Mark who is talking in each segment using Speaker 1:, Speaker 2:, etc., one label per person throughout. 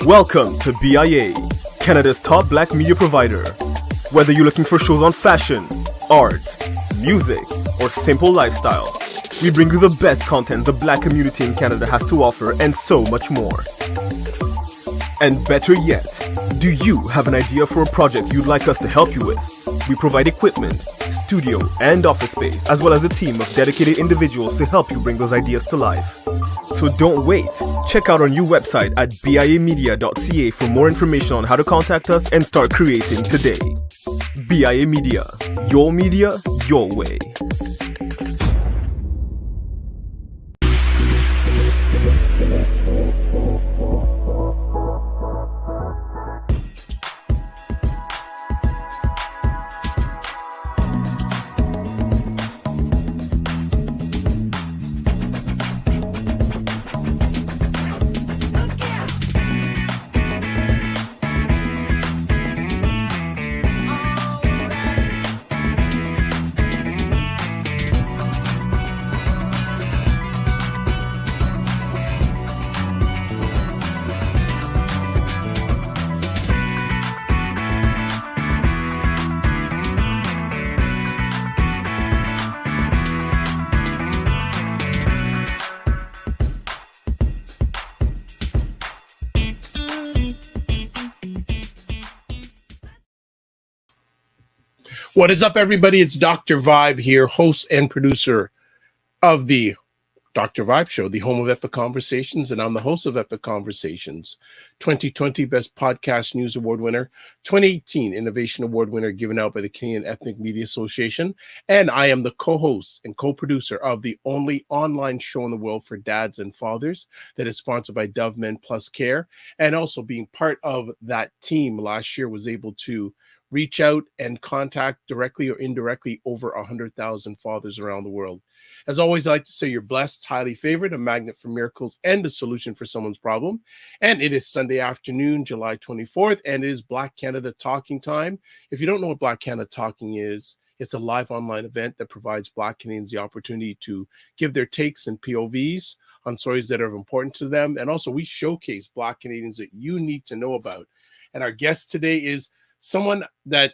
Speaker 1: Welcome to BIA, Canada's top black media provider. Whether you're looking for shows on fashion, art, music, or simple lifestyle, we bring you the best content the black community in Canada has to offer and so much more. And better yet, do you have an idea for a project you'd like us to help you with? We provide equipment, studio, and office space, as well as a team of dedicated individuals to help you bring those ideas to life. So don't wait. Check out our new website at biamedia.ca for more information on how to contact us and start creating today. BIA Media, your way.
Speaker 2: What is up, everybody? It's Dr. Vibe here, host and producer of the Dr. Vibe Show, the home of Epic Conversations, and I'm the host of Epic Conversations. 2020 Best Podcast News Award winner, 2018 Innovation Award winner given out by the Canadian Ethnic Media Association, and I am the co-host and co-producer of the only online show in the world for dads and fathers that is sponsored by Dove Men Plus Care, and also being part of that team last year was able to reach out and contact directly or indirectly over 100,000 fathers around the world. As always, I like to say you're blessed, highly favored, a magnet for miracles, and a solution for someone's problem. And it is Sunday afternoon, July 24th, and it is Black Canada Talking time. If you don't know what Black Canada Talking is, it's a live online event that provides Black Canadians the opportunity to give their takes and POVs on stories that are important to them. And also, we showcase Black Canadians that you need to know about. And our guest today is someone that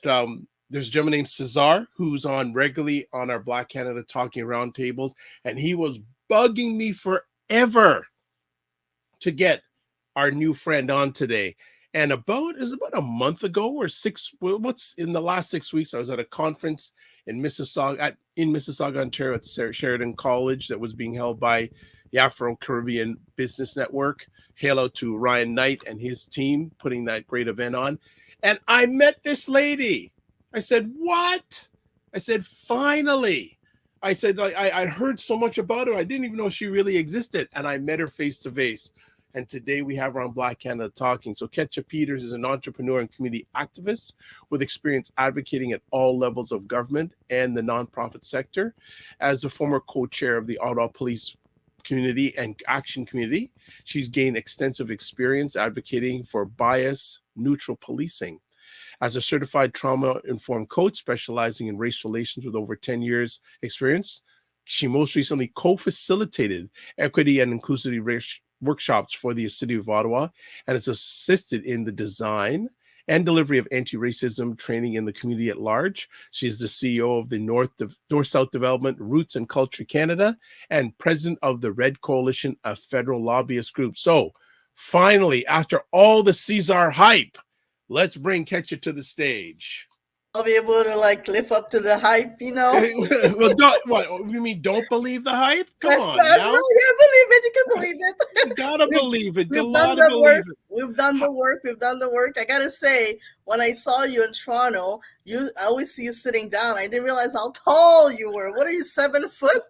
Speaker 2: there's a gentleman named Cesar who's on regularly on our Black Canada Talking roundtables, and he was bugging me forever to get our new friend on today. And about a month ago or what's in the last 6 weeks, I was at a conference in Mississauga, Ontario at Sheridan College that was being held by the Afro-Caribbean Business Network. Hail out to Ryan Knight and his team putting that great event on. And I met this lady. I said, what? I said, finally. I said, I heard so much about her. I didn't even know she really existed. And I met her face to face. And today we have her on Black Canada Talking. So Ketchup Peters is an entrepreneur and community activist with experience advocating at all levels of government and the nonprofit sector. As a former co-chair of the Ottawa Police Community and Action Community, she's gained extensive experience advocating for bias-neutral policing. As a certified trauma-informed coach specializing in race relations with over 10 years experience, she most recently co-facilitated equity and inclusivity workshops for the City of Ottawa and has assisted in the design and delivery of anti-racism training in the community at large. She is the CEO of the North-South Development Roots and Culture Canada and president of the Red Coalition, a federal lobbyist group. So finally, after all the Cesar hype, let's bring Ketchup to the stage.
Speaker 3: I'll be able to live up to the hype, you know.
Speaker 2: Well, what you mean? Don't believe the hype? Come on, now.
Speaker 3: No, yeah, believe it. You can believe it.
Speaker 2: You gotta believe it.
Speaker 3: We've done the work. We've done the work. I gotta say, when I saw you in Toronto, I always see you sitting down. I didn't realize how tall you were. What are you, 7 foot?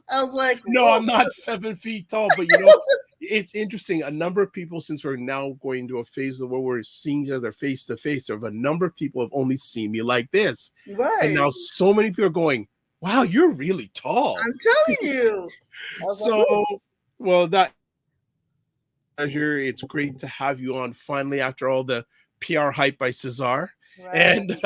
Speaker 3: I was like,
Speaker 2: no,
Speaker 3: whoa.
Speaker 2: I'm not 7 feet tall, but you know, it's interesting. A number of people, since we're now going to a phase where we're seeing each other face to face, a number of people have only seen me like this.
Speaker 3: Right.
Speaker 2: And now so many people are going, wow, you're really tall.
Speaker 3: I'm telling you.
Speaker 2: Well, that pleasure. It's great to have you on finally after all the PR hype by Cesar. Right. And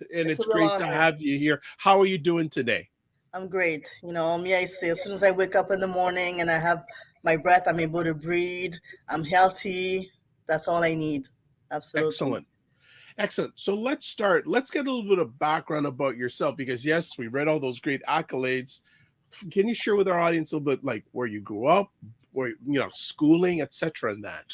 Speaker 2: it's great to have you here. How are you doing today?
Speaker 3: I'm great. You know, me, I say as soon as I wake up in the morning and I have my breath, I'm able to breathe. I'm healthy. That's all I need. Absolutely.
Speaker 2: Excellent. Excellent. So let's start. Let's get a little bit of background about yourself because, yes, we read all those great accolades. Can you share with our audience a little bit like where you grew up, where, schooling, etc., and that?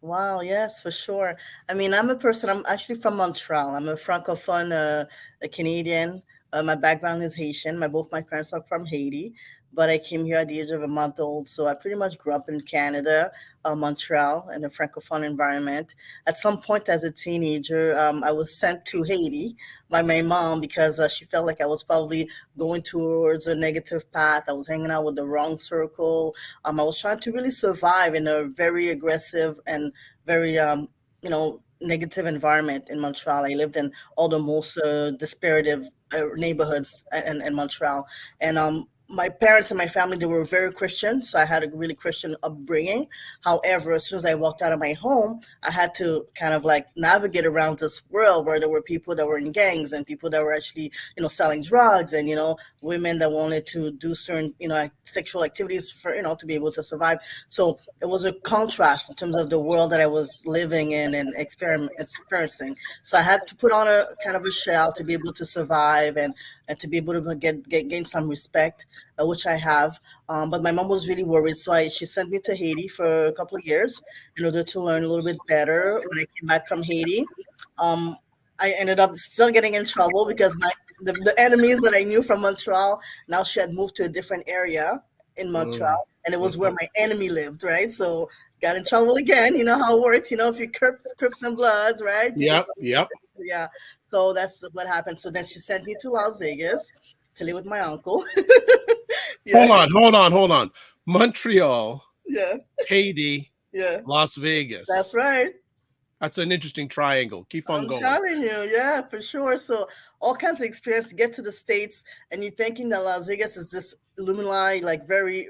Speaker 3: Wow, yes, for sure. I mean, I'm a person, I'm actually from Montreal. I'm a francophone, a Canadian. My background is Haitian. Both my parents are from Haiti, but I came here at the age of a month old. So I pretty much grew up in Canada, Montreal, in a francophone environment. At some point as a teenager, I was sent to Haiti by my mom because she felt like I was probably going towards a negative path. I was hanging out with the wrong circle. I was trying to really survive in a very aggressive and very negative environment in Montreal. I lived in all the most disparative neighborhoods in Montreal, and my parents and my family, they were very Christian, so I had a really Christian upbringing. However, as soon as I walked out of my home, I had to kind of like navigate around this world where there were people that were in gangs and people that were actually selling drugs, and women that wanted to do certain sexual activities for to be able to survive. So it was a contrast in terms of the world that I was living in and experiencing. So I had to put on a kind of a shell to be able to survive and to be able to gain some respect, which I have. But my mom was really worried, so she sent me to Haiti for a couple of years in order to learn a little bit better. When I came back from Haiti, um, I ended up still getting in trouble because the enemies that I knew from Montreal, now she had moved to a different area in
Speaker 2: Mm,
Speaker 3: Montreal, and it was where
Speaker 2: mhm.
Speaker 3: my enemy lived, right? So got in trouble again. You know how it works. If you Crips and Bloods, right? You go,
Speaker 2: Yep, yep.
Speaker 3: yeah. So that's what happened. So then she sent me to Las Vegas to live with my uncle. Yeah,
Speaker 2: Hold on. Montreal,
Speaker 3: yeah,
Speaker 2: Haiti,
Speaker 3: yeah.
Speaker 2: Las
Speaker 3: That's
Speaker 2: Vegas.
Speaker 3: right.
Speaker 2: That's an interesting triangle. Keep on
Speaker 3: I'm
Speaker 2: going.
Speaker 3: telling you, yeah, for sure. So all kinds of experience to get to the States, and you're thinking that Las Vegas is this Illuminati, like very,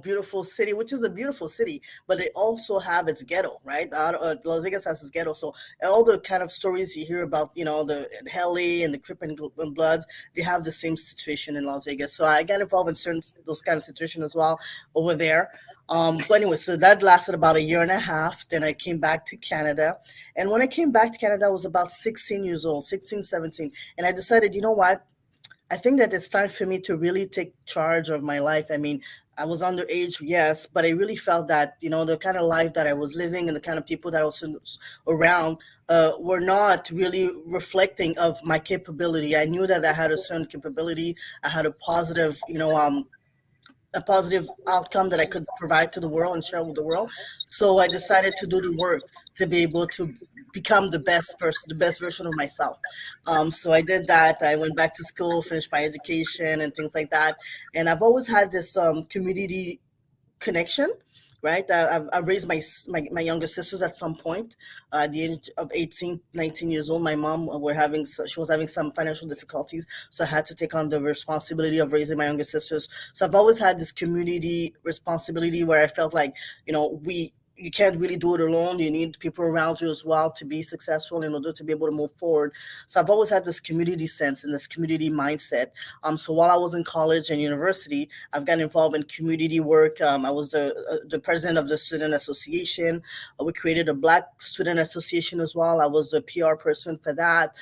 Speaker 3: beautiful city, which is a beautiful city, but it also have its ghetto, right? Las Vegas has its ghetto. So all the kind of stories you hear about, the LA and the Crip and Bloods, they have the same situation in Las Vegas. So I got involved in certain those kind of situations as well over there. But anyway, so that lasted about a year and a half. Then I came back to Canada, and when I came back to Canada, I was about 16 years old, 16, 17. And I decided, you know what? I think that it's time for me to really take charge of my life. I mean, I was underage, yes, but I really felt that, the kind of life that I was living and the kind of people that I was around were not really reflecting of my capability. I knew that I had a certain capability. I had a positive outcome that I could provide to the world and share with the world. So I decided to do the work to be able to become the best person, the best version of myself. So I did that. I went back to school, finished my education and things like that. And I've always had this community connection, right? I've raised my younger sisters at some point. At the age of 18, 19 years old, my mom she was having some financial difficulties, so I had to take on the responsibility of raising my younger sisters. So I've always had this community responsibility where I felt like, you can't really do it alone. You need people around you as well to be successful in order to be able to move forward. So I've always had this community sense and this community mindset. So while I was in college and university, I've got involved in community work. I was the president of the student association. We created a Black student association as well. I was the PR person for that.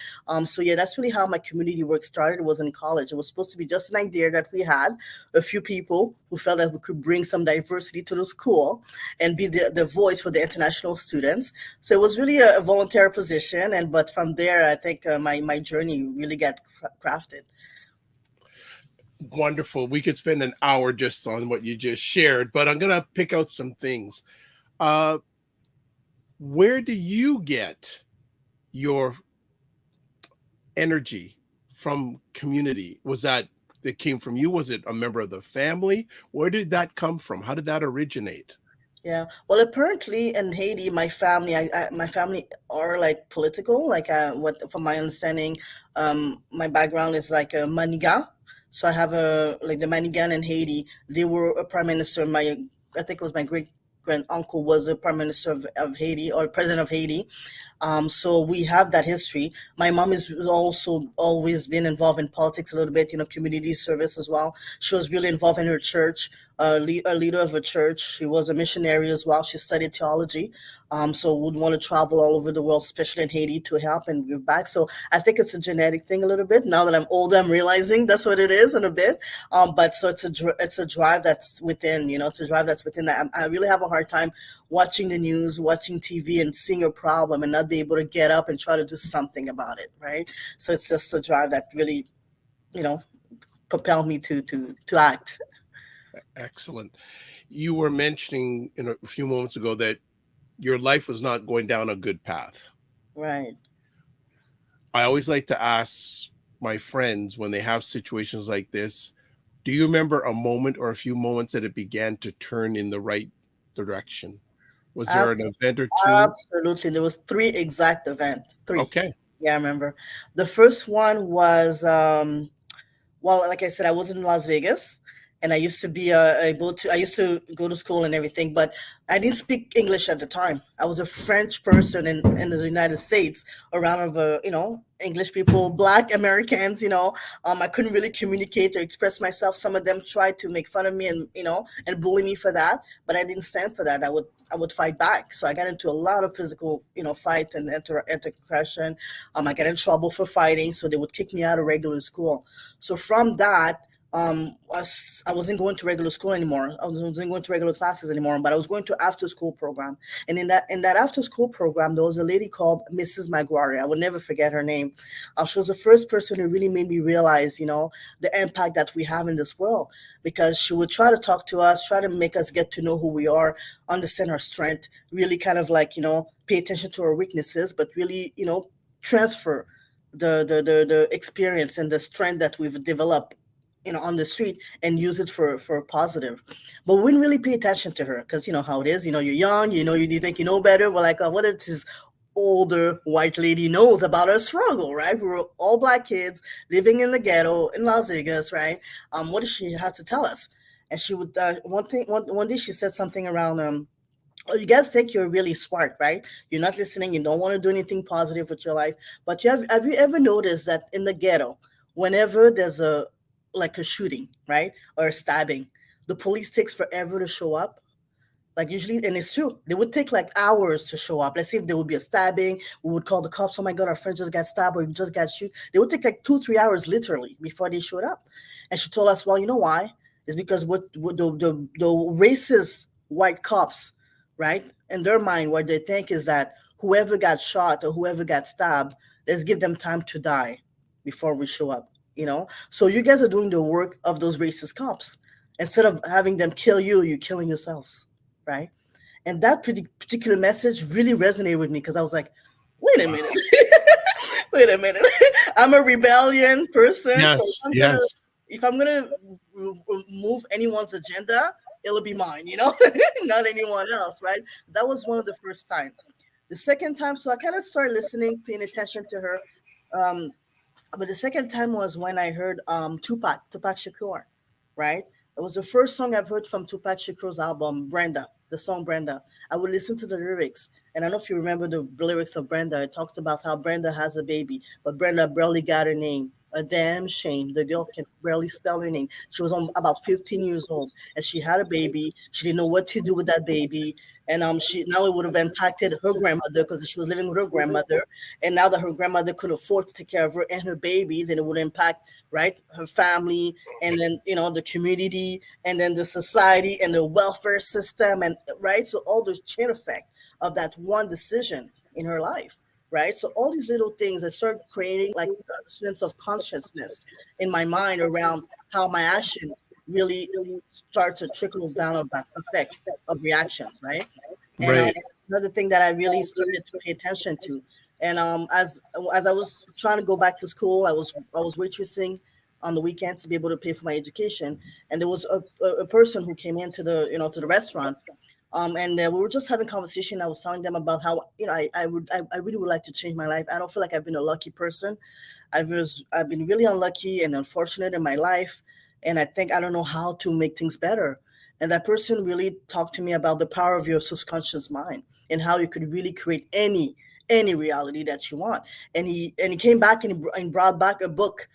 Speaker 3: So yeah, that's really how my community work started. It was in college. It was supposed to be just an idea that we had, a few people who felt that we could bring some diversity to the school and be the voice for the international students. So it was really a voluntary position, but from there, I think my journey really got crafted.
Speaker 2: Wonderful. We could spend an hour just on what you just shared, but I'm going to pick out some things. Uh, where do you get your energy from community? Was that came from you? Was it a member of the family? Where did that come from? How did that originate?
Speaker 3: Yeah. Well, apparently in Haiti, my family are like political. Like, from my understanding, my background is like a Maniga. So I have like the Manigan in Haiti. They were a prime minister. I think it was my great grand uncle was a prime minister of Haiti or president of Haiti. So we have that history. My mom is also always been involved in politics a little bit, community service as well. She was really involved in her church. a leader of a church. She was a missionary as well. She studied theology, so would want to travel all over the world, especially in Haiti, to help and give back. So I think it's a genetic thing a little bit. Now that I'm older, I'm realizing that's what it is in a bit. But so it's a drive that's within. It's a drive that's within that. I really have a hard time watching the news, watching TV, and seeing a problem and not be able to get up and try to do something about it. Right. So it's just a drive that really, you know, propelled me to act.
Speaker 2: Excellent. You were mentioning in a few moments ago that your life was not going down a good path.
Speaker 3: Right.
Speaker 2: I always like to ask my friends when they have situations like this, do you remember a moment or a few moments that it began to turn in the right direction? Was there an event or two?
Speaker 3: Absolutely. There was three exact events. Three.
Speaker 2: Okay.
Speaker 3: Yeah, I remember. The first one was well, like I said, I was in Las Vegas, and I used to be able to. I used to go to school and everything, but I didn't speak English at the time. I was a French person in the United States, around of English people, Black Americans. I couldn't really communicate or express myself. Some of them tried to make fun of me and and bully me for that, but I didn't stand for that. I would fight back. So I got into a lot of physical, fights and intercession. I got in trouble for fighting, so they would kick me out of regular school. So from that, I wasn't going to regular school anymore. I wasn't going to regular classes anymore, but I was going to after school program. And in that after school program, there was a lady called Mrs. Maguire. I would never forget her name. She was the first person who really made me realize, the impact that we have in this world, because she would try to talk to us, try to make us get to know who we are, understand our strength, really kind of like, pay attention to our weaknesses, but really, transfer the experience and the strength that we've developed on the street, and use it for positive. But we didn't really pay attention to her, because you know how it is. You're young, you think you know better. We're like, oh, what is this older white lady knows about our struggle, right? We were all Black kids living in the ghetto in Las Vegas, right? What does she have to tell us? And she would one day she said something around oh, you guys think you're really smart, right? You're not listening. You don't want to do anything positive with your life. But have you ever noticed that in the ghetto, whenever there's a shooting, right, or a stabbing, the police takes forever to show up? Like usually, and it's true, they would take like hours to show up. Let's say if there would be a stabbing, we would call the cops. Oh my God, our friend just got stabbed or just got shot. They would take like 2-3 hours literally before they showed up. And she told us, well, you know why? It's because what the racist white cops, right, in their mind, what they think is that whoever got shot or whoever got stabbed, let's give them time to die before we show up. So you guys are doing the work of those racist cops. Instead of having them kill you, you're killing yourselves, right? And that particular message really resonated with me, because I was like, wait a minute. Wait a minute. I'm a rebellion person, so
Speaker 2: Yes. Yes.
Speaker 3: if I'm gonna move anyone's agenda, it'll be mine, not anyone else, right? That was one of the first times. The second time, so I kind of started listening, paying attention to her. Um, but the second time was when I heard Tupac Shakur, right? It was the first song I've heard from Tupac Shakur's album, Brenda, the song Brenda. I would listen to the lyrics. And I don't know if you remember the lyrics of Brenda. It talks about how Brenda has a baby, but Brenda barely got her name. A damn shame. The girl can barely spell her name. She was about 15 years old, and she had a baby. She didn't know what to do with that baby. And she now it would have impacted her grandmother, because she was living with her grandmother. And now that her grandmother couldn't afford to take care of her and her baby, then it would impact, right, her family, and then the community, and then the society and the welfare system, and right. So all those chain effect of that one decision in her life, right? So all these little things that start creating like a sense of consciousness in my mind around how my action really start to trickle down of that effect of reactions, right? And
Speaker 2: Right.
Speaker 3: another thing that I really started to pay attention to, and as I was trying to go back to school, I was waitressing on the weekends to be able to pay for my education, and there was a person who came into the restaurant, and we were just having conversation. I was telling them about how I really would like to change my life. I don't feel like I've been a lucky person. I've been really unlucky and unfortunate in my life, and I think I don't know how to make things better. And that person really talked to me about the power of your subconscious mind, and how you could really create any reality that you want. And he came back, and he brought back a book,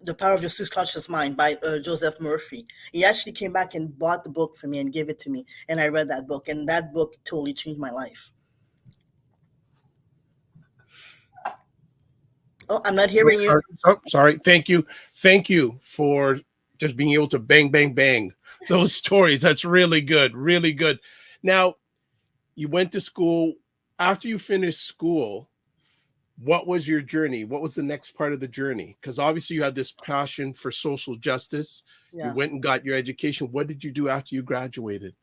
Speaker 3: The Power of Your Subconscious Mind by Joseph Murphy. He actually came back and bought the book for me and gave it to me, and I read that book, and that book totally changed my life. Oh, I'm not hearing you.
Speaker 2: Oh, sorry. Thank you for just being able to bang, bang, bang those stories. That's really good. Really good. Now, you went to school. After you finished school, what was your journey? What was the next part of the journey? Because obviously you had this passion for social justice. You
Speaker 3: Yeah.
Speaker 2: went and got your education. What did you do after you graduated?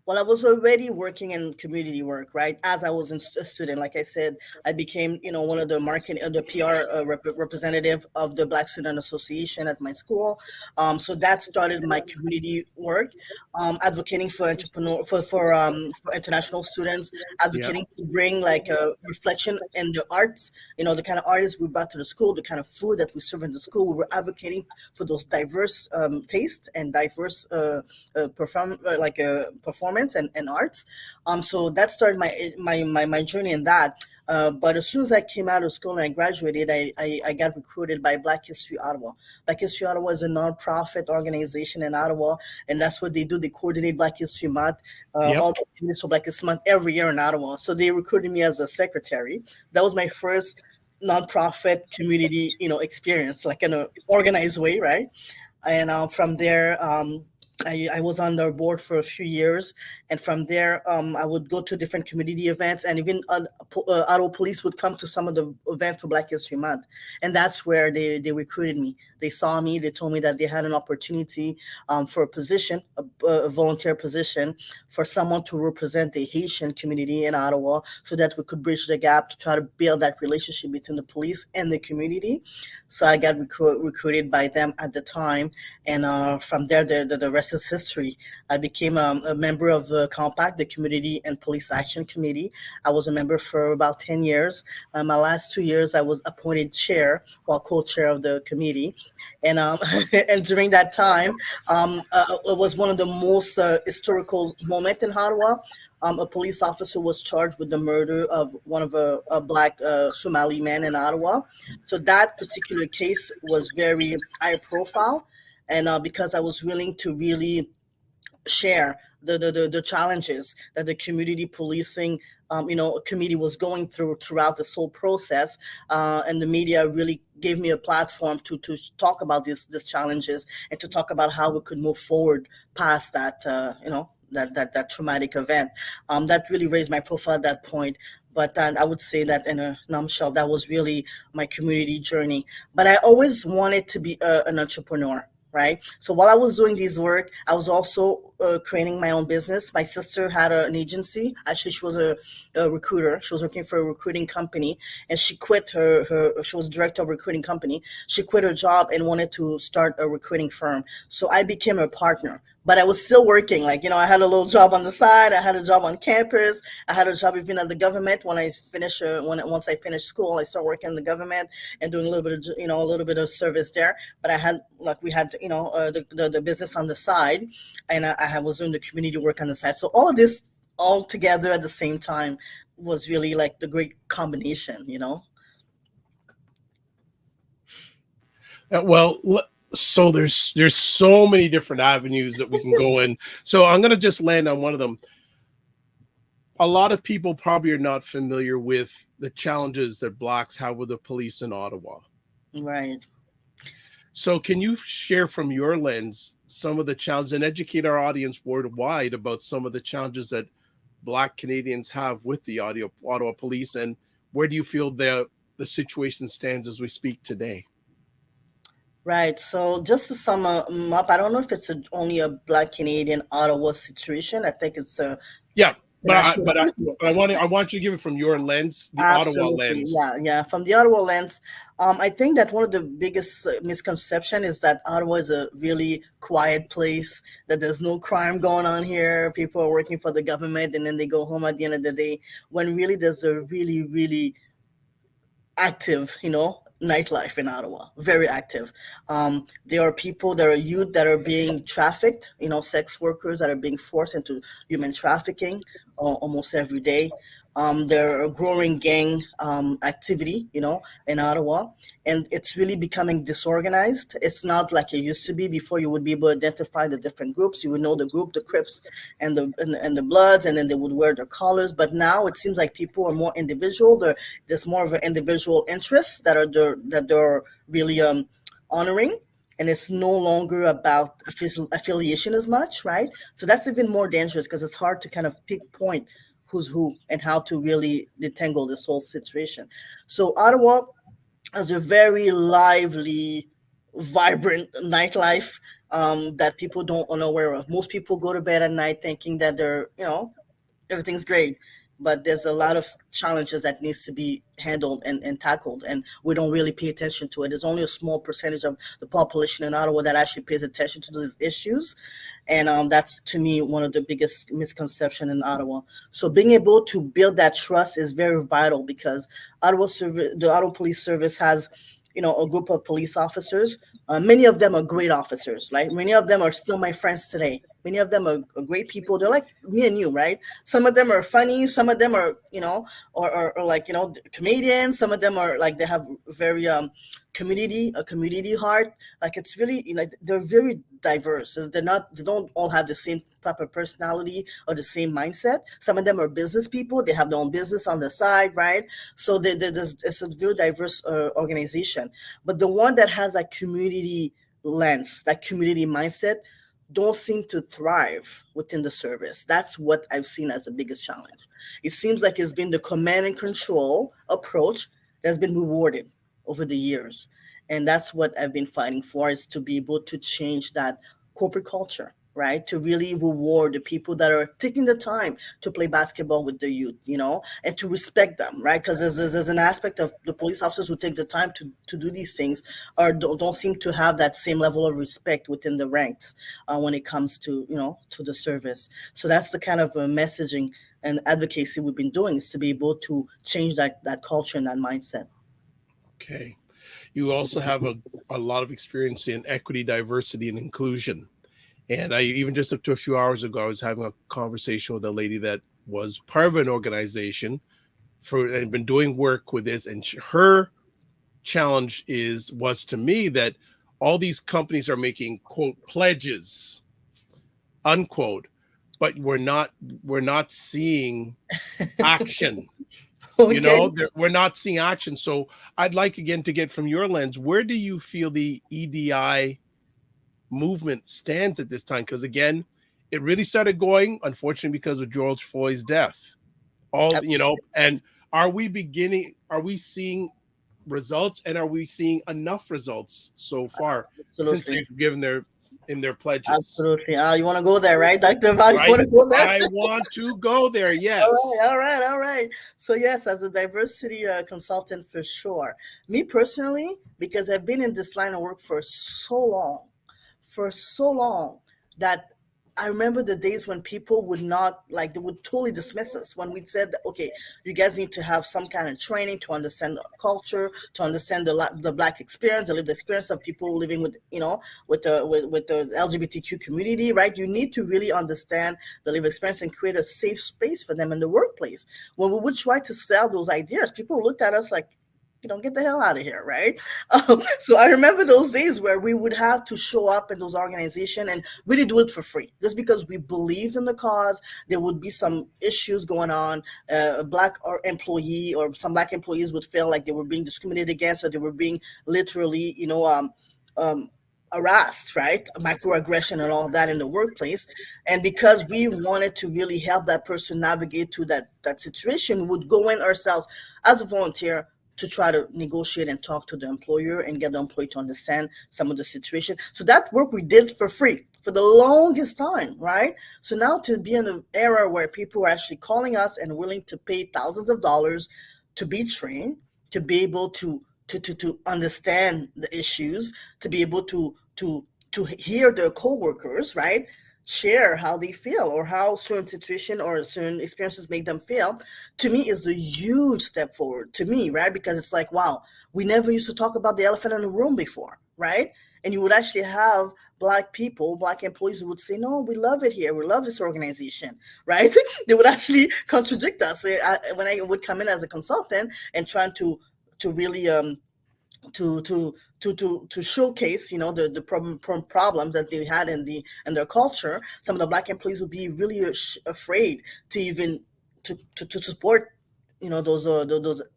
Speaker 3: Well, I was already working in community work, right? As I was a student, like I said, I became, one of the marketing, the PR representative of the Black Student Association at my school. So that started my community work, advocating for entrepreneur for international students,
Speaker 2: Yeah.
Speaker 3: advocating to bring like a reflection in the arts. The kind of artists we brought to the school, the kind of food that we serve in the school. We were advocating for those diverse tastes and diverse performance and arts. So that started my journey in that. But as soon as I came out of school and I graduated, I got recruited by Black History Ottawa. Black History Ottawa is a nonprofit organization in Ottawa, and that's what they do. They coordinate Black History Month,
Speaker 2: Yep.
Speaker 3: all the activities for Black History Month every year in Ottawa. So they recruited me as a secretary. That was my first nonprofit community, experience, like in an organized way, right? And from there, I was on their board for a few years, and from there, I would go to different community events, and even Ottawa Police would come to some of the events for Black History Month, and that's where they recruited me. They saw me. They told me that they had an opportunity for a position, a volunteer position, for someone to represent the Haitian community in Ottawa, so that we could bridge the gap to try to build that relationship between the police and the community. So I got recruited by them at the time, and from there, the rest is history. I became a member of the Compact, the Community and Police Action Committee. I was a member for about 10 years. My last 2 years, I was appointed chair, while co-chair of the committee. And and during that time, it was one of the most historical moments in Ottawa. A police officer was charged with the murder of one of a black Somali man in Ottawa. So that particular case was very high profile, and because I was willing to really share the challenges that the community policing committee was going throughout this whole process, and the media really gave me a platform to talk about these challenges and to talk about how we could move forward past that that traumatic event. That really raised my profile at that point. But I would say that in a nutshell, that was really my community journey. But I always wanted to be an entrepreneur, right? So while I was doing this work, I was also creating my own business. My sister had an agency. Actually, she was a recruiter. She was working for a recruiting company, and she quit she was director of a recruiting company. She quit her job and wanted to start a recruiting firm. So I became a partner. But I was still working. Like, I had a little job on the side. I had a job on campus. I had a job even at the government. When I finished, once I finished school, I started working in the government and doing a little bit of, a little bit of service there. But I had, we had, the business on the side, and I was doing the community work on the side. So all of this all together at the same time was really like the great combination.
Speaker 2: Well, so there's so many different avenues that we can go in. So I'm going to just land on one of them. A lot of people probably are not familiar with the challenges that Blacks have with the police in Ottawa.
Speaker 3: Right.
Speaker 2: So can you share from your lens some of the challenges and educate our audience worldwide about some of the challenges that Black Canadians have with the Ottawa police, and where do you feel the situation stands as we speak today?
Speaker 3: Right. So just to sum up, I don't know if it's only a Black Canadian Ottawa situation. I think it's a
Speaker 2: Yeah,
Speaker 3: national.
Speaker 2: but I want you to give it from your lens, the Ottawa
Speaker 3: Absolutely.
Speaker 2: lens.
Speaker 3: Yeah. From the Ottawa lens, I think that one of the biggest misconception is that Ottawa is a really quiet place, that there's no crime going on here. People are working for the government and then they go home at the end of the day, when really there's a really, really active, nightlife in Ottawa, very active. There are people, there are youth that are being trafficked, sex workers that are being forced into human trafficking almost every day. There are growing gang activity, in Ottawa, and it's really becoming disorganized. It's not like it used to be. Before, you would be able to identify the different groups. You would know the group, the Crips, and the Bloods, and then they would wear their collars. But now it seems like people are more individual. There's more of an individual interest that they're really honoring, and it's no longer about affiliation as much, right? So that's even more dangerous because it's hard to kind of pinpoint who's who and how to really detangle this whole situation. So Ottawa has a very lively, vibrant nightlife that people don't are aware of. Most people go to bed at night thinking that everything's great, but there's a lot of challenges that needs to be handled and tackled, and we don't really pay attention to it. There's only a small percentage of the population in Ottawa that actually pays attention to these issues, and that's, to me, one of the biggest misconception in Ottawa. So being able to build that trust is very vital, because the Ottawa Police Service has, a group of police officers. Many of them are great officers. Like, many of them are still my friends today. Many of them are great people. They're like me and you, right? Some of them are funny. Some of them are, or like, comedians. Some of them are like, they have very a community heart. Like, it's really, they're very diverse. So they don't all have the same type of personality or the same mindset. Some of them are business people. They have their own business on the side, right? So it's a very diverse organization. But the one that has that community lens, that community mindset, don't seem to thrive within the service. That's what I've seen as the biggest challenge. It seems like it's been the command and control approach that's been rewarded over the years. And that's what I've been fighting for, is to be able to change that corporate culture, right? To really reward the people that are taking the time to play basketball with the youth, and to respect them, right? Because there's an aspect of the police officers who take the time to do these things, or don't seem to have that same level of respect within the ranks when it comes to the service. So that's the kind of messaging and advocacy we've been doing, is to be able to change that culture and that mindset.
Speaker 2: Okay. You also have a lot of experience in equity, diversity, and inclusion. And I, even just up to a few hours ago, I was having a conversation with a lady that was part of an organization and been doing work with this. And her challenge was to me that all these companies are making, quote, pledges, unquote, but we're not seeing action.
Speaker 3: Okay.
Speaker 2: We're not seeing action. So I'd like, again, to get from your lens, where do you feel the EDI movement stands at this time? Because, again, it really started going, unfortunately, because of George Floyd's death. And are we seeing results, and are we seeing enough results so far since
Speaker 3: Absolutely.
Speaker 2: they've given their pledges?
Speaker 3: Absolutely. You want to go there, right, Dr. Val? You
Speaker 2: Right?
Speaker 3: want to go there?
Speaker 2: I want to go there.
Speaker 3: All right,
Speaker 2: Yes.
Speaker 3: all right, all right. So yes, as a diversity consultant, for sure. Me personally, because I've been in this line of work for so long, that I remember the days when people would not, like, they would totally dismiss us when we said that, okay, you guys need to have some kind of training to understand the culture, to understand the Black experience, the lived experience of people living with the LGBTQ community, right? You need to really understand the lived experience and create a safe space for them in the workplace. When we would try to sell those ideas, people looked at us like, get the hell out of here, right? So I remember those days where we would have to show up in those organizations and really do it for free, just because we believed in the cause. There would be some issues going on. A Black or employee, or some Black employees would feel like they were being discriminated against, or they were being literally, um, harassed, right? Microaggression and all of that in the workplace. And because we wanted to really help that person navigate to that situation, we would go in ourselves as a volunteer to try to negotiate and talk to the employer and get the employee to understand some of the situation. So that work we did for free for the longest time, right? So now, to be in an era where people are actually calling us and willing to pay thousands of dollars to be trained, to be able to understand the issues, to be able to hear their coworkers, right, share how they feel, or how certain situation or certain experiences make them feel, to me is a huge step forward, to me, right? Because it's like, wow, we never used to talk about the elephant in the room before, right? And you would actually have black people, black employees who would say, no, we love it here. We love this organization, right? They would actually contradict us. When I would come in as a consultant and trying to really to to to showcase, the problems that they had in their culture, some of the black employees would be really afraid to even to support,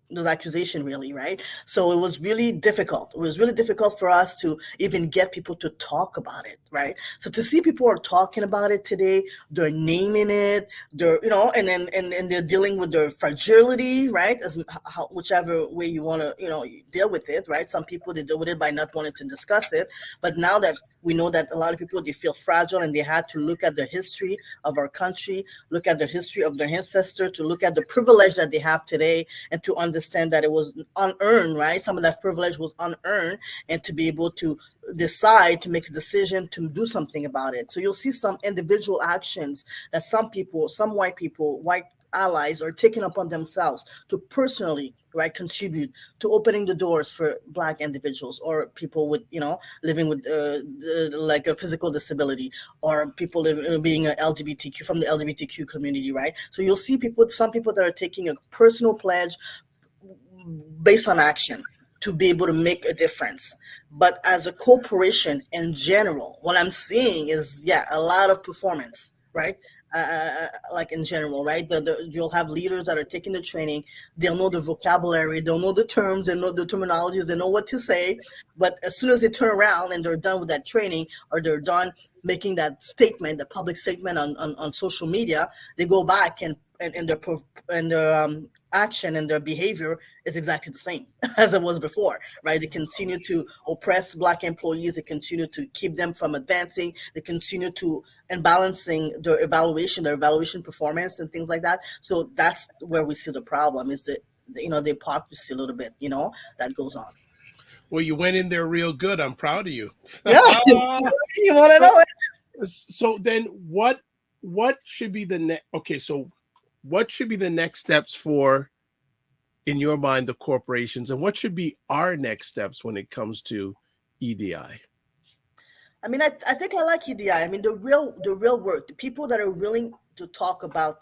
Speaker 3: those accusations, really, right? So it was really difficult. It was really difficult for us to even get people to talk about it, right? So to see people are talking about it today, they're naming it, they're, and then and they're dealing with their fragility, right? Whichever way you want to, deal with it, right? Some people, they deal with it by not wanting to discuss it, but now that we know that a lot of people, they feel fragile, and they had to look at the history of our country, look at the history of their ancestors, to look at the privilege that they have today, and to understand that it was unearned, right? Some of that privilege was unearned, and to be able to decide to make a decision to do something about it. So you'll see some individual actions that some people, some white people, white allies, are taking upon themselves to personally, right, contribute to opening the doors for black individuals, or people with, living with like a physical disability, or people being a LGBTQ, from the LGBTQ community, right? So you'll see people, some people that are taking a personal pledge based on action to be able to make a difference. But as a corporation in general, what I'm seeing is, yeah, a lot of performance, right? Like in general, right? You'll have leaders that are taking the training. They'll know the vocabulary, they'll know the terms, they know the terminologies, they know what to say. But as soon as they turn around and they're done with that training, or they're done making that statement, the public statement on social media, they go back and their action and their behavior is exactly the same as it was before, right? They continue to oppress black employees. They continue to keep them from advancing. They continue to imbalancing their evaluation performance and things like that. So that's where we see the problem, is that, the hypocrisy a little bit, that goes on.
Speaker 2: Well, you went in there real good. I'm proud of you.
Speaker 3: Yeah, you want to
Speaker 2: so,
Speaker 3: know it?
Speaker 2: so then what should be the next? Okay, so what should be the next steps for, in your mind, the corporations, and what should be our next steps when it comes to EDI?
Speaker 3: I mean, I think I like EDI. I mean, the real work, the people that are willing to talk about,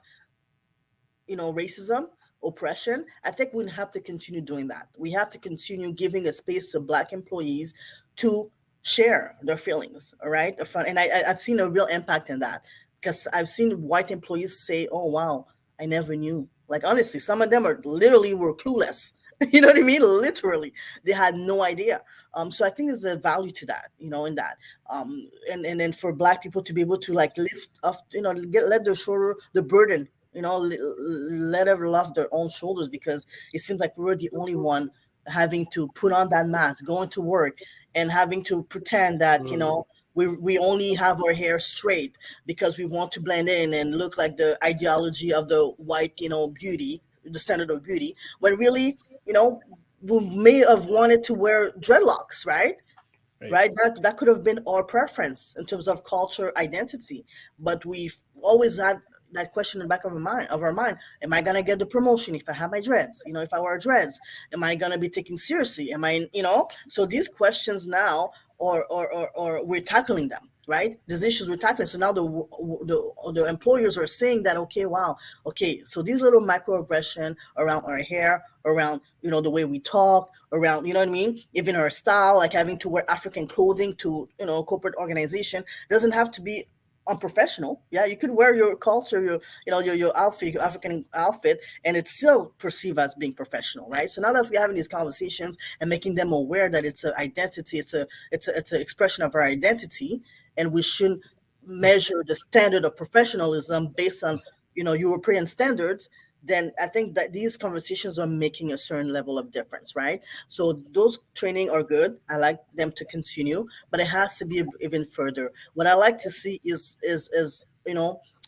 Speaker 3: racism, oppression. I think we have to continue doing that. We have to continue giving a space to black employees to share their feelings. All right, and I've seen a real impact in that, because I've seen white employees say, "Oh wow, I never knew." Like, honestly, some of them are literally were clueless. You know what I mean? Literally, they had no idea. So I think there's a value to that, in that. And then for black people to be able to, like, lift off, let their shoulder, the burden, let everyone off their own shoulders, because it seems like we were the only one having to put on that mask, going to work, and having to pretend that, we only have our hair straight because we want to blend in and look like the ideology of the white, beauty, the standard of beauty, when really, we may have wanted to wear dreadlocks, right? Right, that could have been our preference in terms of culture identity, but we've always had that question in the back of our mind: am I gonna get the promotion if I have my dreads? If I wear dreads, am I gonna be taken seriously? Am I, so these questions now, or we're tackling them, right? These issues we're tackling. So now the employers are saying that, okay, wow, okay, so these little microaggression around our hair, around, the way we talk, around, you know what I mean, even our style, like having to wear African clothing to, corporate organization, doesn't have to be unprofessional. Yeah, you could wear your culture, your outfit, your African outfit, and it's still perceived as being professional, right? So now that we're having these conversations and making them aware that it's an identity, it's an expression of our identity, and we shouldn't measure the standard of professionalism based on, European standards, then I think that these conversations are making a certain level of difference, right? So those training are good. I like them to continue, but it has to be even further. What I like to see is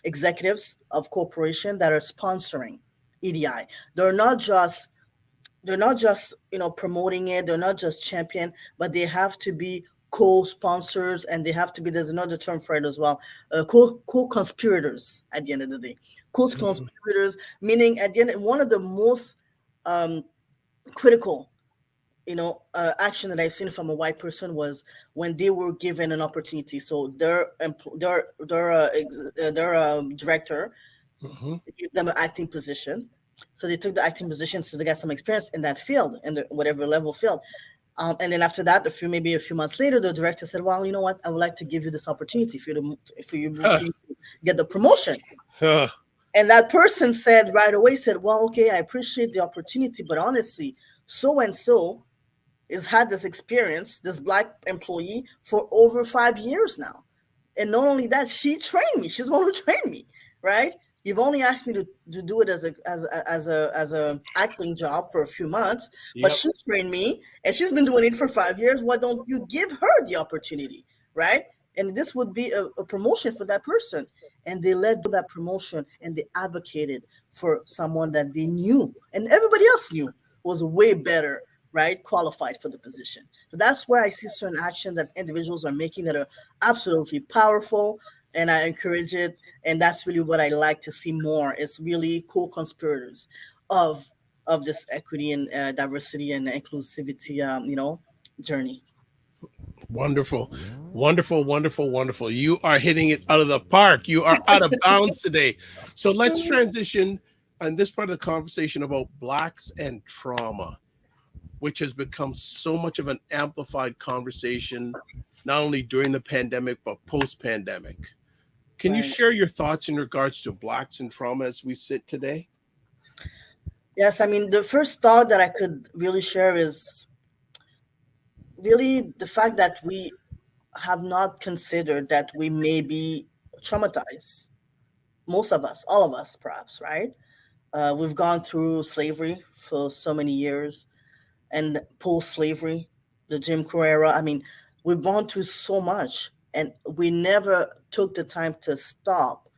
Speaker 3: executives of corporation that are sponsoring EDI. They're not just they're not just promoting it, they're not just champion, but they have to be co-sponsors, and they have to be, there's another term for it as well, co-conspirators at the end of the day.
Speaker 2: Mhm.
Speaker 3: Co-conspirators, meaning at the end, one of the most critical action that I've seen from a white person was when they were given an opportunity. So their director
Speaker 2: Mhm.
Speaker 3: give them an acting position. So they took the acting position so they got some experience in that field, in the whatever level field. And then after that, maybe a few months later, the director said, "Well, you know what? I would like to give you this opportunity for you to get the promotion."
Speaker 2: Huh.
Speaker 3: And that person said right away, said, "Well, okay, I appreciate the opportunity, but honestly, so and so has had this experience, this black employee, for over 5 years now. And not only that, she trained me. She's the one who trained me, right? You've only asked me to do it as a acting job for a few months, but
Speaker 2: Yep.
Speaker 3: she trained me and she's been doing it for 5 years. Why don't you give her the opportunity, right? And this would be a promotion for that person. And they let go that promotion and they advocated for someone that they knew and everybody else knew was way better, right, qualified for the position. So that's where I see certain actions that individuals are making that are absolutely powerful, and I encourage it. And that's really what I like to see more. Is really co-conspirators of this equity and diversity and inclusivity, journey.
Speaker 2: Wonderful. Wonderful, wonderful, wonderful. You are hitting it out of the park. You are out of bounds today. So let's transition on this part of the conversation about blacks and trauma, which has become so much of an amplified conversation, not only during the pandemic, but post pandemic. Can you
Speaker 3: Right.
Speaker 2: share your thoughts in regards to blacks and trauma as we sit today?
Speaker 3: Yes, I mean the first thought that I could really share is really the fact that we have not considered that we may be traumatized. Most of us, all of us, perhaps, right? We've gone through slavery for so many years and post slavery, the Jim Crow era. I mean, we've gone through so much and we never took the time to stop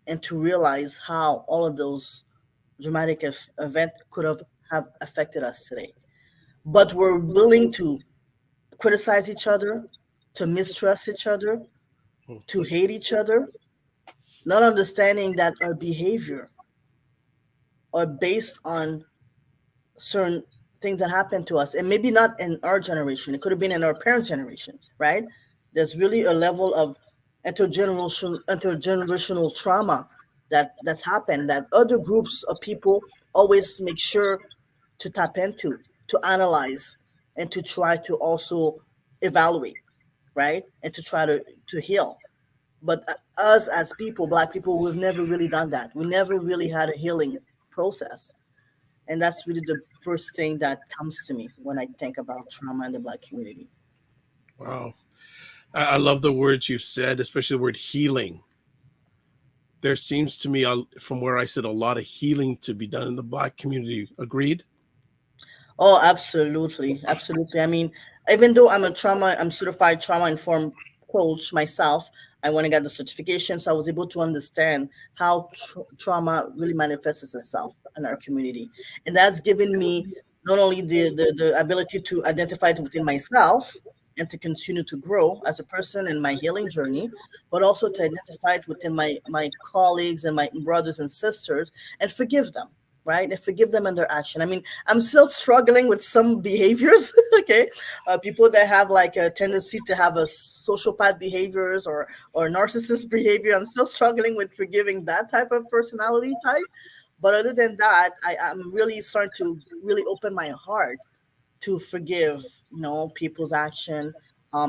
Speaker 3: and to realize how all of those dramatic events could have affected us today. But we're willing to criticize each other, to mistrust each other, to hate each other, not understanding that our behavior are based on certain things that happened to us, and maybe not in our generation. It could have been in our parents' generation, right? There's really a level of intergenerational trauma that's happened that other groups of people always make sure to tap into, to analyze, and to try to also evaluate, right? And to try to heal. But us as people, black people, we've never really done that. We never really had a healing process. And that's really the first thing that comes to me when I think about trauma in the black community.
Speaker 2: Wow. I love the words you've said, especially the word healing. There seems to me, from where I sit, a lot of healing to be done in the black community. Agreed?
Speaker 3: Oh, absolutely. Absolutely. I mean, even though I'm certified trauma informed coach myself, I went and got the certification. So I was able to understand how trauma really manifests itself in our community. And that's given me not only the ability to identify it within myself and to continue to grow as a person in my healing journey, but also to identify it within my colleagues and my brothers and sisters and forgive them, right? And forgive them in their action. I mean, I'm still struggling with some behaviors. Okay, people that have like a tendency to have a sociopath behaviors or narcissist behavior. I'm still struggling with forgiving that type of personality type. But other than that, I'm really starting to really open my heart to forgive, people's action,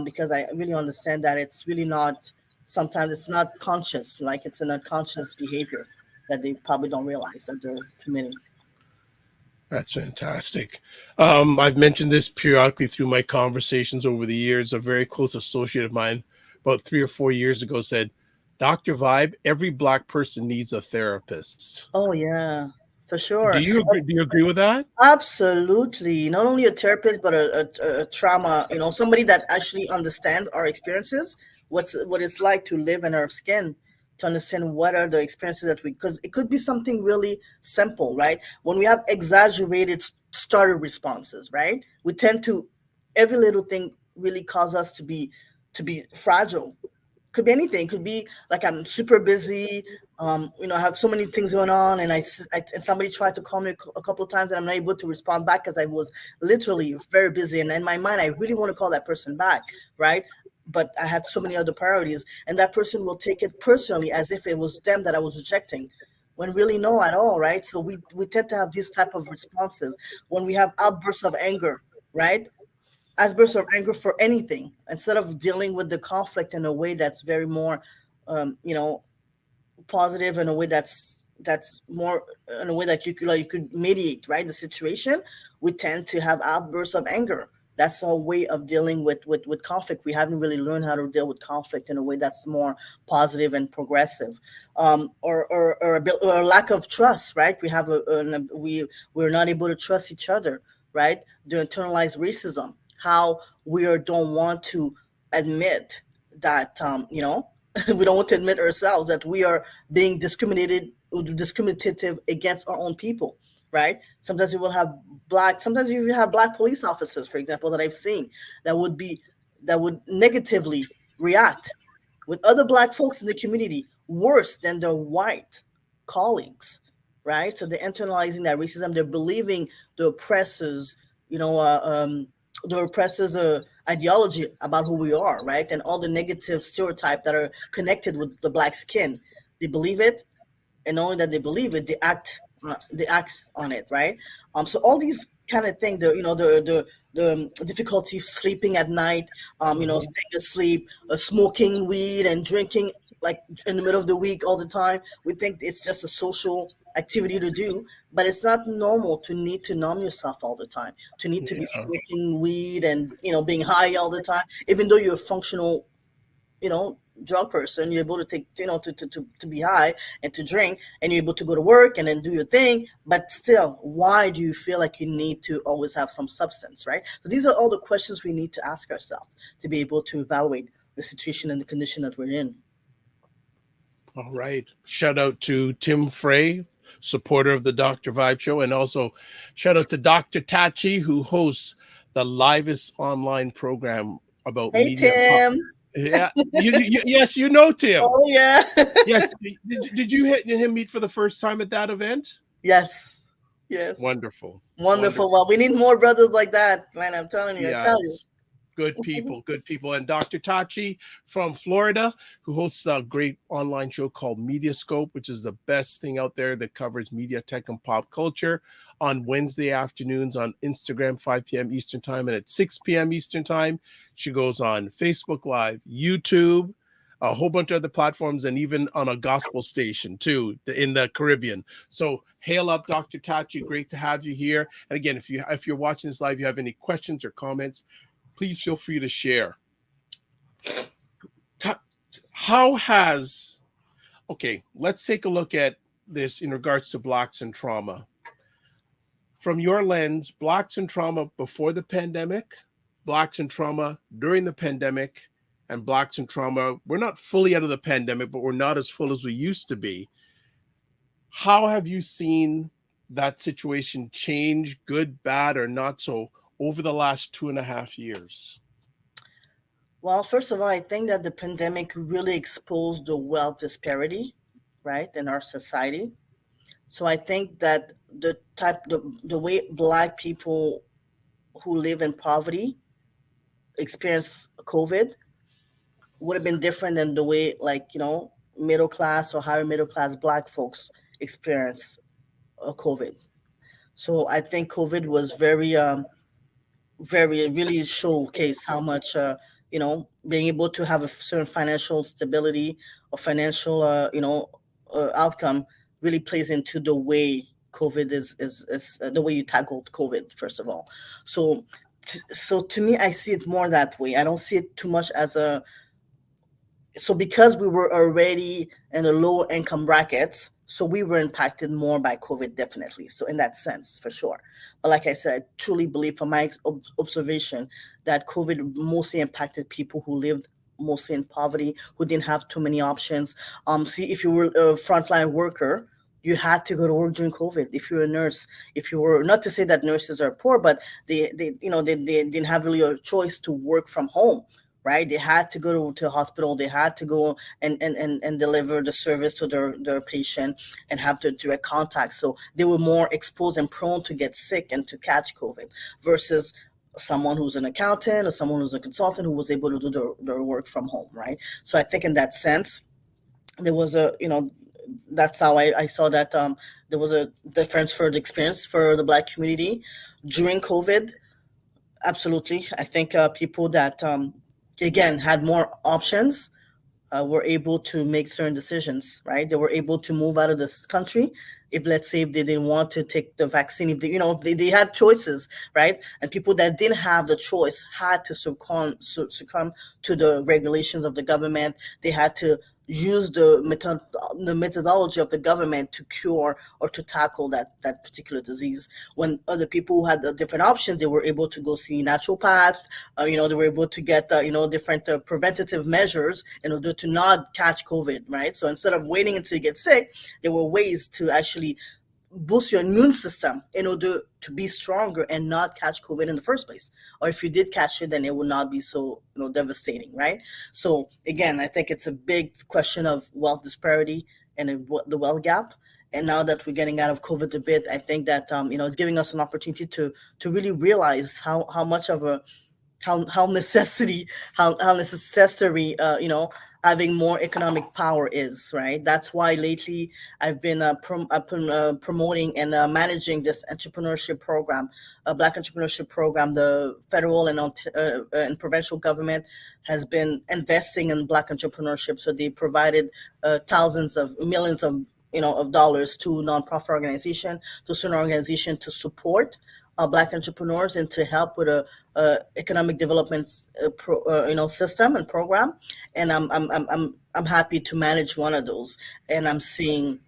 Speaker 3: because I really understand that it's really not. Sometimes it's not conscious, like it's an unconscious behavior that they probably don't realize that they're committing.
Speaker 2: That's fantastic. I've mentioned this periodically through my conversations over the years. A very close associate of mine, about 3 or 4 years ago, said, "Dr. Vibe, every black person needs a therapist."
Speaker 3: Oh yeah, for
Speaker 2: Do
Speaker 3: sure.
Speaker 2: you agree? Do you agree with that?
Speaker 3: Absolutely. Not only a therapist, but a trauma, somebody that actually understands our experiences, what it's like to live in our skin, to understand what are the experiences that because it could be something really simple, right? When we have exaggerated starter responses, right? We tend to, every little thing really cause us to be fragile could be anything. It could be like I'm super busy. I have so many things going on, and and somebody tried to call me a couple of times, and I'm not able to respond back because I was literally very busy. And in my mind, I really want to call that person back, right? But I had so many other priorities, and that person will take it personally as if it was them that I was rejecting, when really no at all, right? So we tend to have these type of responses when we have outbursts of anger, right? Outbursts of anger for anything, instead of dealing with the conflict in a way that's very more, um, you know, positive, in a way that's more, in a way that you could mediate, right, the situation. We tend to have outbursts of anger. That's our way of dealing with conflict. We haven't really learned how to deal with conflict in a way that's more positive and progressive. Or a lack of trust, right? We have we're not able to trust each other, right? The internalized racism, how don't want to admit that, we don't want to admit ourselves that we are being discriminative against our own people, right? Sometimes you will have sometimes you have black police officers, for example, that I've seen, that would negatively react with other black folks in the community worse than their white colleagues, right? So they're internalizing that racism. They're believing the oppressors, you know, uh, um, the oppressors' ideology about who we are, right? And all the negative stereotypes that are connected with the black skin. They believe it, and knowing that they believe it, they act on it, right? So all these kind of things, the difficulty sleeping at night,
Speaker 2: Mhm.
Speaker 3: staying asleep, smoking weed and drinking like in the middle of the week all the time. We think it's just a social activity to do, but it's not normal to need to numb yourself all the time, to need to be
Speaker 2: Yeah.
Speaker 3: smoking weed and being high all the time, even though you're a functional, drug person. You're able to take, to be high and to drink, and you're able to go to work and then do your thing. But still, why do you feel like you need to always have some substance, right? So these are all the questions we need to ask ourselves to be able to evaluate the situation and the condition that we're in.
Speaker 2: All right. Shout out to Tim Frey, supporter of the Dr. Vibe Show, and also shout out to Dr. Tachi, who hosts the livest online program about
Speaker 3: Hey,
Speaker 2: media.
Speaker 3: Tim.
Speaker 2: Yeah, yes, you know Tim.
Speaker 3: Oh, yeah.
Speaker 2: Yes, did you hit him meet for the first time at that event?
Speaker 3: Yes. Yes.
Speaker 2: Wonderful,
Speaker 3: Wonderful.
Speaker 2: wonderful.
Speaker 3: Well, we need more brothers like that, man. I'm telling you. I tell you.
Speaker 2: Yes. Good people, good people. And Dr. Tachi from Florida, who hosts a great online show called Mediascope, which is the best thing out there that covers media, tech, and pop culture on Wednesday afternoons on Instagram, 5 p.m. Eastern Time, and at 6 p.m. Eastern Time. She goes on Facebook Live, YouTube, a whole bunch of other platforms, and even on a gospel station too in the Caribbean. So hail up, Dr. Tachi. Great to have you here. And again, if you're watching this live, you have any questions or comments, please feel free to share. How has, okay, let's take a look at this in regards to Blacks and trauma. From your lens, Blacks and trauma before the pandemic, Blacks and trauma during the pandemic, and Blacks and trauma, we're not fully out of the pandemic, but we're not as full as we used to be. How have you seen that situation change, good, bad, or not so, over the last 2.5 years?
Speaker 3: Well, first of all, I think that the pandemic really exposed the wealth disparity, right, in our society. So I think that the way Black people who live in poverty experience COVID would have been different than the way, like, middle class or higher middle class Black folks experience COVID. So I think COVID was very really showcase how much being able to have a certain financial stability or financial outcome really plays into the way COVID is the way you tackled COVID, first of all. So so to me, I see it more that way. I don't see it too much as a, so because we were already in the lower income brackets, so we were impacted more by COVID, definitely. So in that sense, for sure. But like I said, I truly believe from my observation that COVID mostly impacted people who lived mostly in poverty, who didn't have too many options. See, if you were a frontline worker, you had to go to work during COVID. If you're a nurse, if you were, not to say that nurses are poor, but they didn't have really a choice to work from home, right? They had to go to a hospital. They had to go and deliver the service to their patient and have the direct contact. So they were more exposed and prone to get sick and to catch COVID versus someone who's an accountant or someone who's a consultant who was able to do their work from home, right? So I think in that sense, there was a, that's how I saw that there was a difference for the experience for the Black community during COVID. Absolutely. I think people that, again, had more options were able to make certain decisions, right? They were able to move out of this country. If, let's say, if they didn't want to take the vaccine, if they, they had choices, right? And people that didn't have the choice had to succumb to the regulations of the government. They had to use the methodology of the government to cure or to tackle that particular disease. When other people who had the different options, they were able to go see naturopath. They were able to get different preventative measures in order to not catch COVID, right? So instead of waiting until you get sick, there were ways to actually boost your immune system in order to be stronger and not catch COVID in the first place. Or if you did catch it, then it will not be so devastating, right? So again, I think it's a big question of wealth disparity and the wealth gap. And now that we're getting out of COVID a bit, I think that it's giving us an opportunity to really realize how much of a how necessary having more economic power is, right? That's why lately I've been promoting and managing this entrepreneurship program, a Black entrepreneurship program. The federal and provincial government has been investing in Black entrepreneurship, so they provided thousands of millions of dollars to nonprofit organization, to certain organization to support Black entrepreneurs and to help with a economic development system and program. And I'm happy to manage one of those, and I'm seeing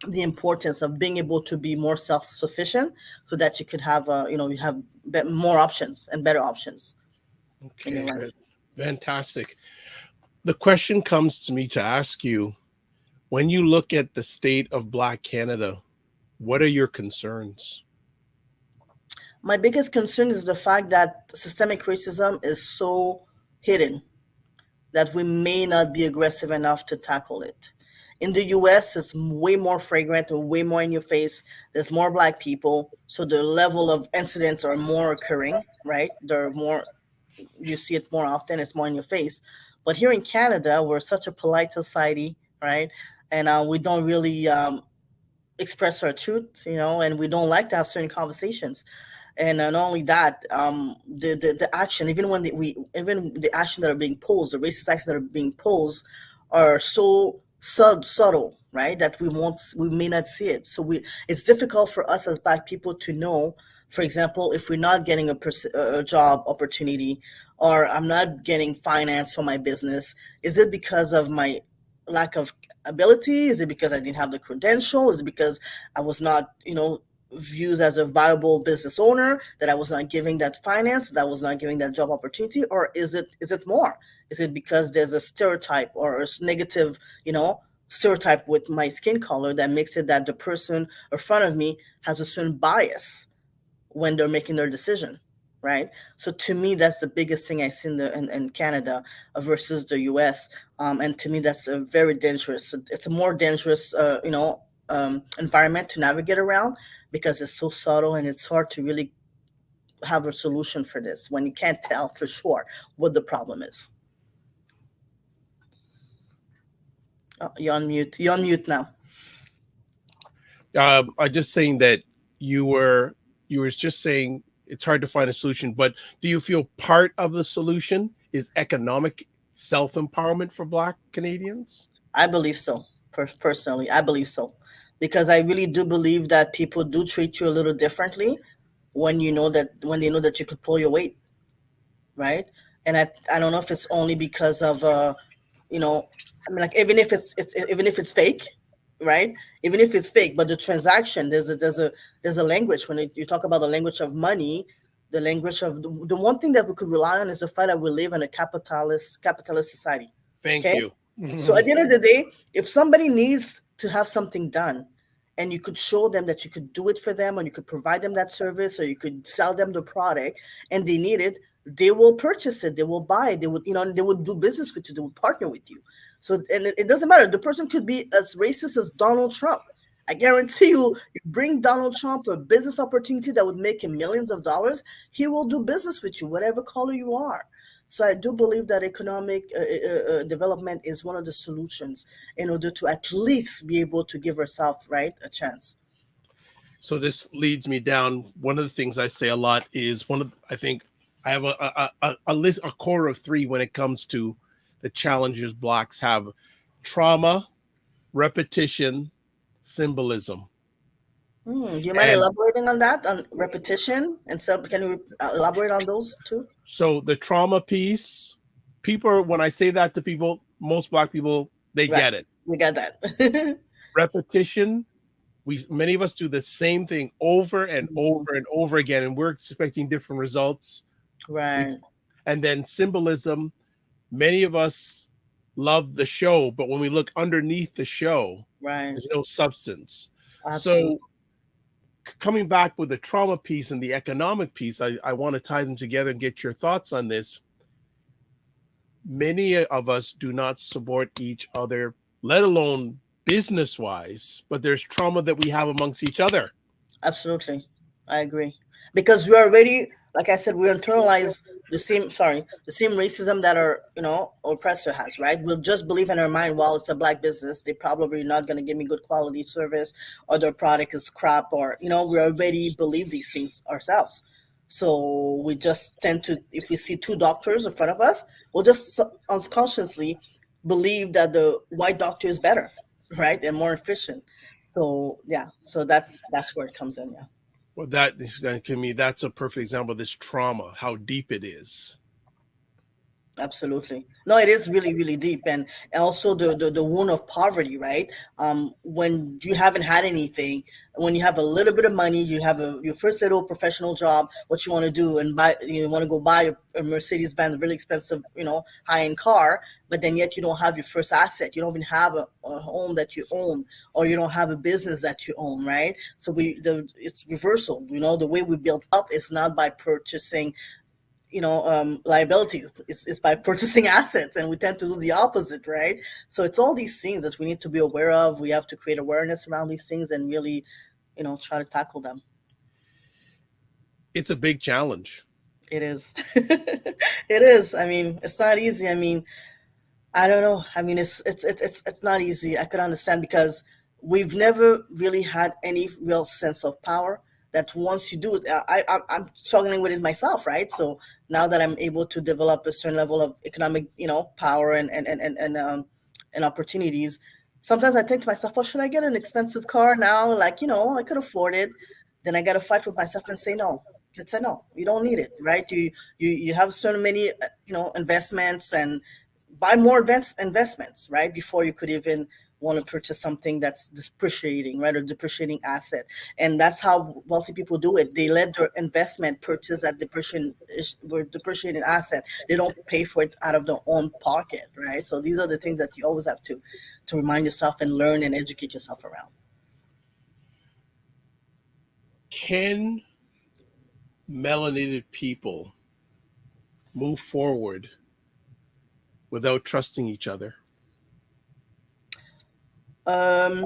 Speaker 3: the importance of being able to be more self-sufficient so that you could have you have more options and better options in your
Speaker 2: Okay,
Speaker 3: life.
Speaker 2: fantastic. The question comes to me to ask you, when you look at the state of Black Canada, what are your concerns?
Speaker 3: My biggest concern is the fact that systemic racism is so hidden that we may not be aggressive enough to tackle it. In the US, it's way more fragrant and way more in your face. There's more Black people, so the level of incidents are more occurring, right? They're more, you see it more often, it's more in your face. But here in Canada, we're such a polite society, right? And we don't really express our truth, and we don't like to have certain conversations. And not only that, the action, even the action that are being posed, the racist actions that are being posed, are so subtle, right? That we may not see it. So it's difficult for us as Black people to know. For example, if we're not getting a job opportunity, or I'm not getting finance for my business, is it because of my lack of ability? Is it because I didn't have the credential? Is it because I was not, viewed as a viable business owner, that I was not giving that finance, that I was not giving that job opportunity? Or is it more? Is it because there's a stereotype or a negative, stereotype with my skin color that makes it that the person in front of me has a certain bias when they're making their decision, right? So to me, that's the biggest thing I see in Canada versus the US. And to me, that's a very dangerous. It's a more dangerous, environment to navigate around because it's so subtle and it's hard to really have a solution for this when you can't tell for sure what the problem is. Oh, you're on mute. You're on mute now.
Speaker 2: I'm just saying that you were just saying it's hard to find a solution, but do you feel part of the solution is economic self-empowerment for Black Canadians?
Speaker 3: I believe so. Personally, I believe so, because I really do believe that people do treat you a little differently when they know that you could pull your weight, right? And I don't know if it's only because of you know I mean, like, even if it's fake, right? Even if it's fake, but the transaction, there's a language when you talk about the language of money. The language of the one thing that we could rely on is the fact that we live in a capitalist society.
Speaker 2: Thank
Speaker 3: Okay,
Speaker 2: you.
Speaker 3: so at the end of the day, if somebody needs to have something done, and you could show them that you could do it for them, and you could provide them that service, or you could sell them the product, and they need it, they will purchase it, they will buy it, they would, they would do business with you, they would partner with you. So, and it doesn't matter. The person could be as racist as Donald Trump. I guarantee you bring Donald Trump a business opportunity that would make him millions of dollars, he will do business with you, whatever color you are. So I do believe that economic development is one of the solutions in order to at least be able to give ourselves, right, a chance.
Speaker 2: So this leads me down. One of the things I say a lot is I think I have a list, a core of three when it comes to the challenges blacks have: trauma, repetition, symbolism.
Speaker 3: Do you mind
Speaker 2: And
Speaker 3: elaborating on that, on repetition? And so, can you elaborate on those too?
Speaker 2: so the trauma piece, people, when I say that to people, most black people, they
Speaker 3: Right,
Speaker 2: get it.
Speaker 3: we got that.
Speaker 2: Repetition, we many of us do the same thing over and
Speaker 3: Mhm.
Speaker 2: over and over again, and we're expecting different results. We
Speaker 3: Right,
Speaker 2: And then symbolism, many of us love the show, but when we look underneath the show, there's
Speaker 3: right,
Speaker 2: no substance. So
Speaker 3: absolutely.
Speaker 2: coming back with the trauma piece and the economic piece, I want to tie them together and get your thoughts on this. Many of us do not support each other, let alone business wise, but there's trauma that we have amongst each other.
Speaker 3: Absolutely. I agree. Because we already, like I said, we internalize the same racism that our, oppressor has, right? We'll just believe in our mind, well, it's a black business, they're probably not going to give me good quality service, or their product is crap, or, we already believe these things ourselves. So we just tend to, if we see two doctors in front of us, we'll just unconsciously believe that the white doctor is better, right? And more efficient. So yeah, so that's where it comes in. Yeah,
Speaker 2: Well, that to me, that's a perfect example of this trauma, how deep it is.
Speaker 3: absolutely. No, it is really really deep, and also the wound of poverty, right? When you haven't had anything, when you have a little bit of money, you have your first little professional job. What you want to do and buy, you want to go buy a Mercedes Benz, really expensive, high end car, but then yet you don't have your first asset. You don't even have a home that you own, or you don't have a business that you own, right? So it's reversal. The way we build up is not by purchasing, liabilities. It's by purchasing assets, and we tend to do the opposite, right? So it's all these things that we need to be aware of. We have to create awareness around these things and really, try to tackle them.
Speaker 2: It's a big challenge.
Speaker 3: It is. It is. I mean, it's not easy. I mean, I don't know. I mean, it's not easy. I could understand because we've never really had any real sense of power. That once you do it, I'm struggling with it myself, right? So now that I'm able to develop a certain level of economic, power and opportunities, sometimes I think to myself, well, should I get an expensive car now? Like, I could afford it. Then I got to fight with myself and say no. It's a no. You don't need it, right? You have so many, investments, and buy more advanced investments, right? Before you could even want to purchase something that's depreciating, right? Or depreciating asset. And that's how wealthy people do it. They let their investment purchase that depreciating asset. They don't pay for it out of their own pocket, right? So these are the things that you always have to remind yourself and learn and educate yourself around.
Speaker 2: Can melanated people move forward without trusting each other?
Speaker 3: Um,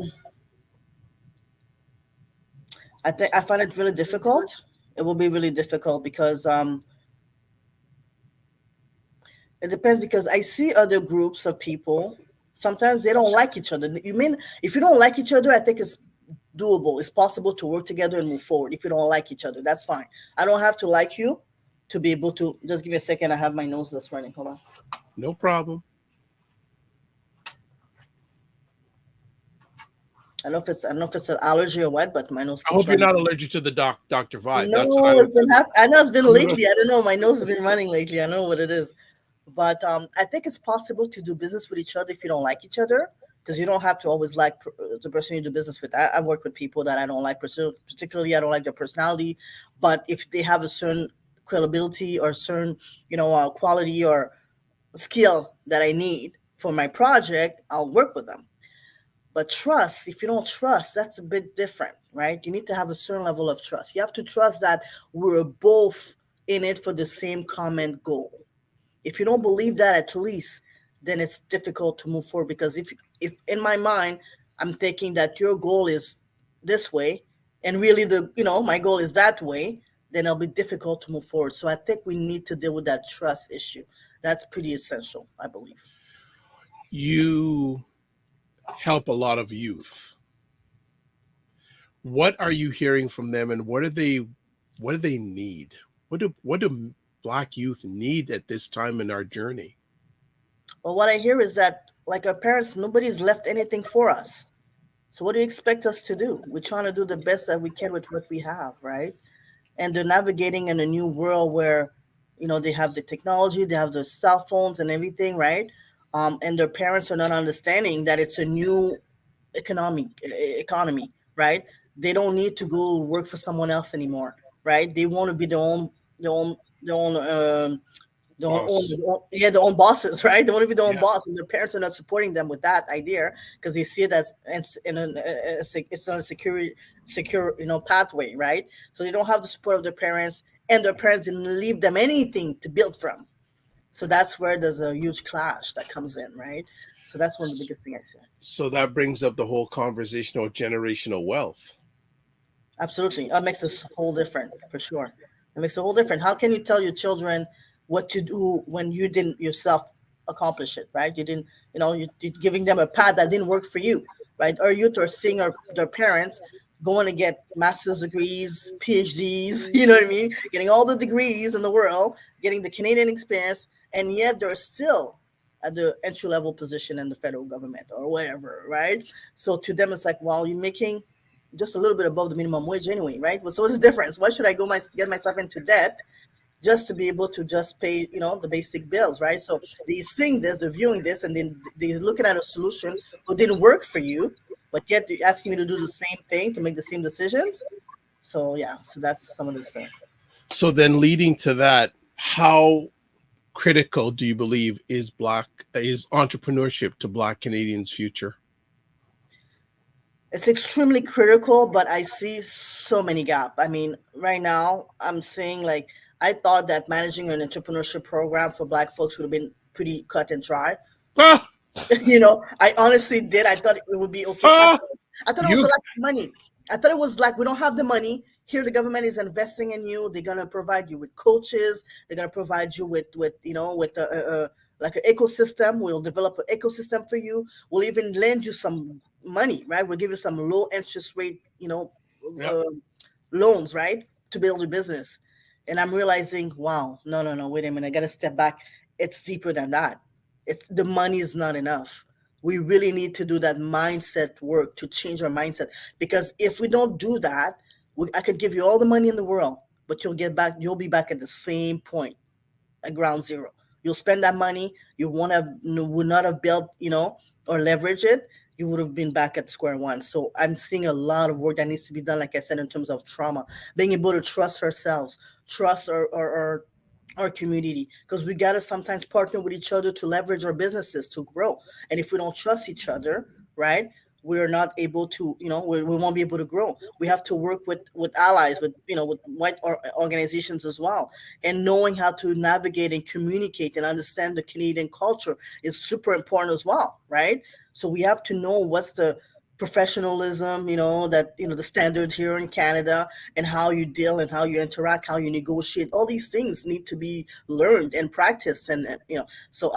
Speaker 3: I think I find it really difficult. It will be really difficult because it depends, because I see other groups of people. Sometimes they don't like each other. You mean if you don't like each other, I think it's doable. It's possible to work together and move forward. If you don't like each other, that's fine. I don't have to like you to be able to. Just give me a second. I have my nose that's running. Hold on.
Speaker 2: No problem.
Speaker 3: I don't know if it's an allergy or what, but my nose
Speaker 2: I
Speaker 3: keeps
Speaker 2: hope you're
Speaker 3: running.
Speaker 2: not allergic to the Dr. Vibe.
Speaker 3: No,
Speaker 2: That's what I
Speaker 3: it's
Speaker 2: would.
Speaker 3: been I know it's been lately. I don't know. My nose has been running lately. I don't know what it is. But I think it's possible to do business with each other if you don't like each other, because you don't have to always like the person you do business with. I've worked with people that I don't like, particularly I don't like their personality, but if they have a certain credibility or certain, quality or skill that I need for my project, I'll work with them. But trust, if you don't trust, that's a bit different, right? You need to have a certain level of trust. You have to trust that we're both in it for the same common goal. If you don't believe that, at least, then it's difficult to move forward, because if in my mind I'm thinking that your goal is this way, and really my goal is that way, then it'll be difficult to move forward. So I think we need to deal with that trust issue. That's pretty essential, I believe.
Speaker 2: You help a lot of youth. What are you hearing from them, and what do they need? What do Black youth need at this time in our journey?
Speaker 3: But what I hear is that, like, our parents, nobody's left anything for us. So what do you expect us to do? We're trying to do the best that we can with what we have, right? And they're navigating in a new world where, they have the technology, they have the cell phones and everything, right? And their parents are not understanding that it's a new economy, right? They don't need to go work for someone else anymore, right? They want to be their own, their own,
Speaker 2: Boss.
Speaker 3: yeah, their own bosses, right? They want to be their own
Speaker 2: Yeah.
Speaker 3: boss, and their parents are not supporting them with that idea, because they see it as it's on a secure pathway, right? So they don't have the support of their parents, and their parents didn't leave them anything to build from. So that's where there's a huge clash that comes in, right? So that's one of the biggest things I see.
Speaker 2: So that brings up the whole conversation of generational wealth.
Speaker 3: Absolutely. That makes a whole different, for sure. It makes a whole different. How can you tell your children what to do when you didn't yourself accomplish it, right? You didn't, you're giving them a path that didn't work for you, right? Our youth are seeing their parents going to get master's degrees, PhDs, you know what I mean? Getting all the degrees in the world, getting the Canadian experience, and yet they're still at the entry level position in the federal government or whatever, right? So to them, it's like, well, you're making just a little bit above the minimum wage anyway, right? Well, so what's the difference? Why should I get myself into debt just to be able to just pay, the basic bills, right? So they're seeing this, they're viewing this, and then they're looking at a solution who didn't work for you, but yet you're asking me to do the same thing to make the same decisions. So yeah, so that's some of this.
Speaker 2: So then, leading to that, how critical do you believe is entrepreneurship to Black Canadians' future?
Speaker 3: It's extremely critical, but I see so many gap. I mean, right now I'm seeing, like, I thought that managing an entrepreneurship program for Black folks would have been pretty cut and dry.
Speaker 2: Ah,
Speaker 3: I honestly did. I thought it would be okay.
Speaker 2: ah,
Speaker 3: I thought it was
Speaker 2: you.
Speaker 3: like money. I thought it was like, we don't have the money. Here the government is investing in you. They're gonna provide you with coaches. They're gonna provide you with like an ecosystem. We'll develop an ecosystem for you. We'll even lend you some money, right? We'll give you some low interest rate,
Speaker 2: Yep.
Speaker 3: uh, loans, right, to build your business. And I'm realizing, wow, no, no, no, wait a minute, I gotta step back. It's deeper than that. It's the money is not enough. We really need to do that mindset work to change our mindset. Because if we don't do that, I could give you all the money in the world, but you'll be back at the same point, at ground zero. You'll spend that money. You won't have, would not have built, or leverage it. You would have been back at square one. So I'm seeing a lot of work that needs to be done, like I said, in terms of trauma, being able to trust ourselves, trust our community, because we got to sometimes partner with each other to leverage our businesses to grow. And if we don't trust each other, right, we're not able to, we won't be able to grow. We have to work with allies, with white organizations as well. And knowing how to navigate and communicate and understand the Canadian culture is super important as well, right? So we have to know what's the professionalism, the standards here in Canada, and how you deal and how you interact, how you negotiate. All these things need to be learned and practiced, and so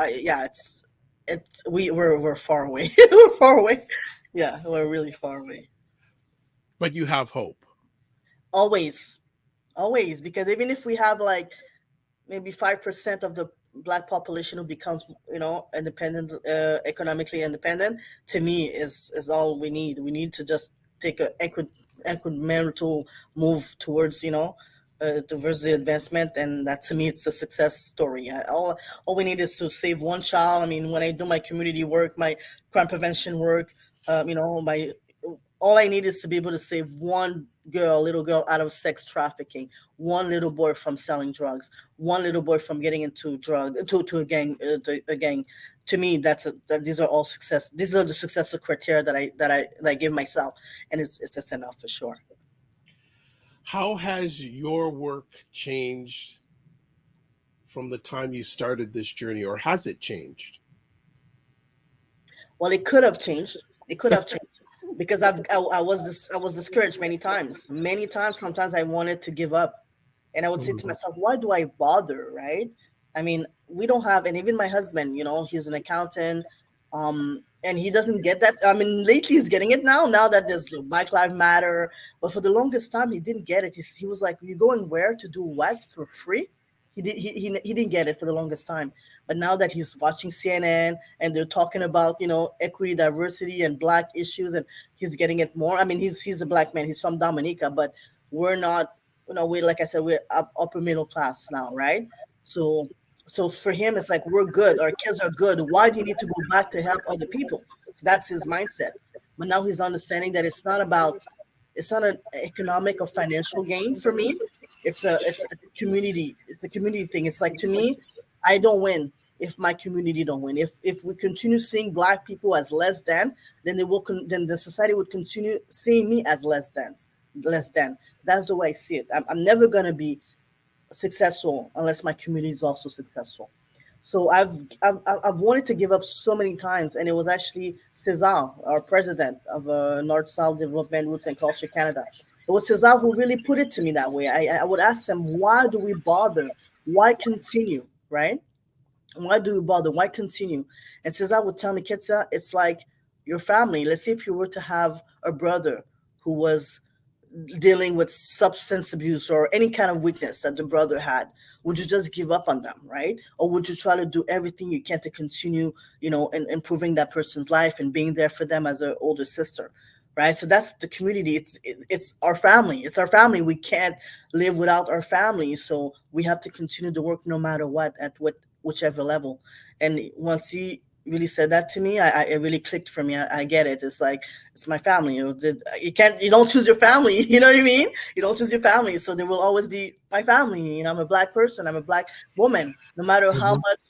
Speaker 3: we're far away. We're far away. Yeah, we're really far away.
Speaker 2: But you have hope.
Speaker 3: Always, always, because even if we have, like, maybe 5% of the Black population who becomes, independent, economically independent, to me is all we need. We need to just take a incremental move towards, diversity advancement, and that, to me, it's a success story. All we need is to save one child. I mean, when I do my community work, my crime prevention work, my all I need is to be able to save one little girl, out of sex trafficking, one little boy from selling drugs, one little boy from getting into to a gang. To me, these are all success. These are the successful criteria that I give myself, and it's enough for sure.
Speaker 2: How has your work changed from the time you started this journey, or has it changed?
Speaker 3: Well, it could have changed. It could have changed because I was discouraged many times. Many times, sometimes I wanted to give up, and I would say to
Speaker 2: Mhm.
Speaker 3: myself, "Why do I bother?" Right? I mean, we don't have, and even my husband, he's an accountant, and he doesn't get that. I mean, lately he's getting it now. Now that there's the Black Lives Matter, but for the longest time he didn't get it. He was like, "You going where to do what for free?" He didn't get it for the longest time. But now that he's watching CNN and they're talking about equity, diversity, and black issues, and he's getting it more. I mean, he's a black man. He's from Dominica, but we're not. We, like I said, we're upper middle class now, right? So so for him, it's like we're good. Our kids are good. Why do you need to go back to help other people? So that's his mindset. But now he's understanding that it's not an economic or financial gain for me. It's a community. It's a community thing. It's like, to me, I don't win if my community don't win. If we continue seeing black people as less than, then then the society would continue seeing me as less than. Less than. That's the way I see it. I'm never gonna be successful unless my community is also successful. So I've wanted to give up so many times, and it was actually Cesar, our president of North South Development Roots and Culture Canada. It was Cesar who really put it to me that way. I would ask him, why do we bother? Why continue? Right? Why do we bother? Why continue? And Cesar would tell me, Ketsa, it's like your family. Let's say if you were to have a brother who was dealing with substance abuse or any kind of weakness that the brother had, would you just give up on them, right? Or would you try to do everything you can to continue, and improving that person's life and being there for them as an older sister, right? So that's the community. It's our family. It's our family. We can't live without our family, so we have to continue to work no matter what, at whichever level. And once he really said that to me, it really clicked for me. I get it. It's like, it's my family. You don't choose your family. You know what I mean? You don't choose your family, so there will always be my family. I'm a black person. I'm a black woman. No matter how
Speaker 2: Mhm.
Speaker 3: much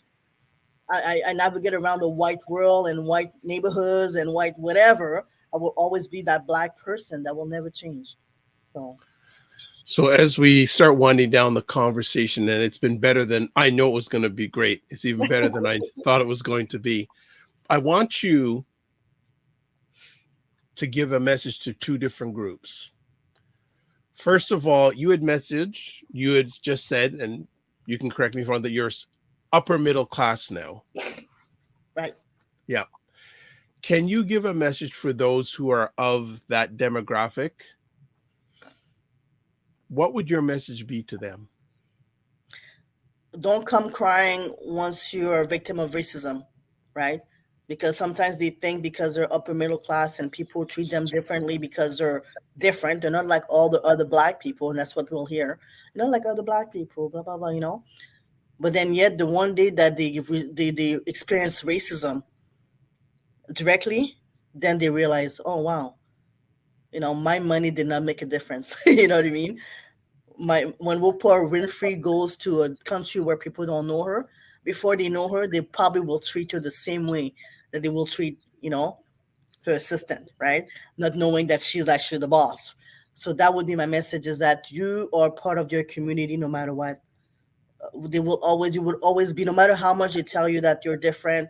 Speaker 3: I navigate around the white world and white neighborhoods and white whatever, I will always be that black person that will never change. So
Speaker 2: So as we start winding down the conversation, and it's been better than I know it was going to be great. It's even better than I thought it was going to be. I want you to give a message to two different groups. First of all, you had just said, and you can correct me if I'm wrong, that you're upper middle class now.
Speaker 3: right.
Speaker 2: Yeah. Can you give a message for those who are of that demographic? What would your message be to them?
Speaker 3: Don't come crying once you're a victim of racism, right? Because sometimes they think because they're upper middle class and people treat them differently because they're different. They're not like all the other black people, and that's what we'll hear. Not like other black people, blah blah blah. But then yet the one day that they experience racism directly, then they realize, oh wow, my money did not make a difference. You know what I mean? When Oprah Winfrey goes to a country where people don't know her, before they know her, they probably will treat her the same way that they will treat, her assistant, right? Not knowing that she's actually the boss. So that would be my message: is that you are part of your community, no matter what. You will always be, no matter how much they tell you that you're different,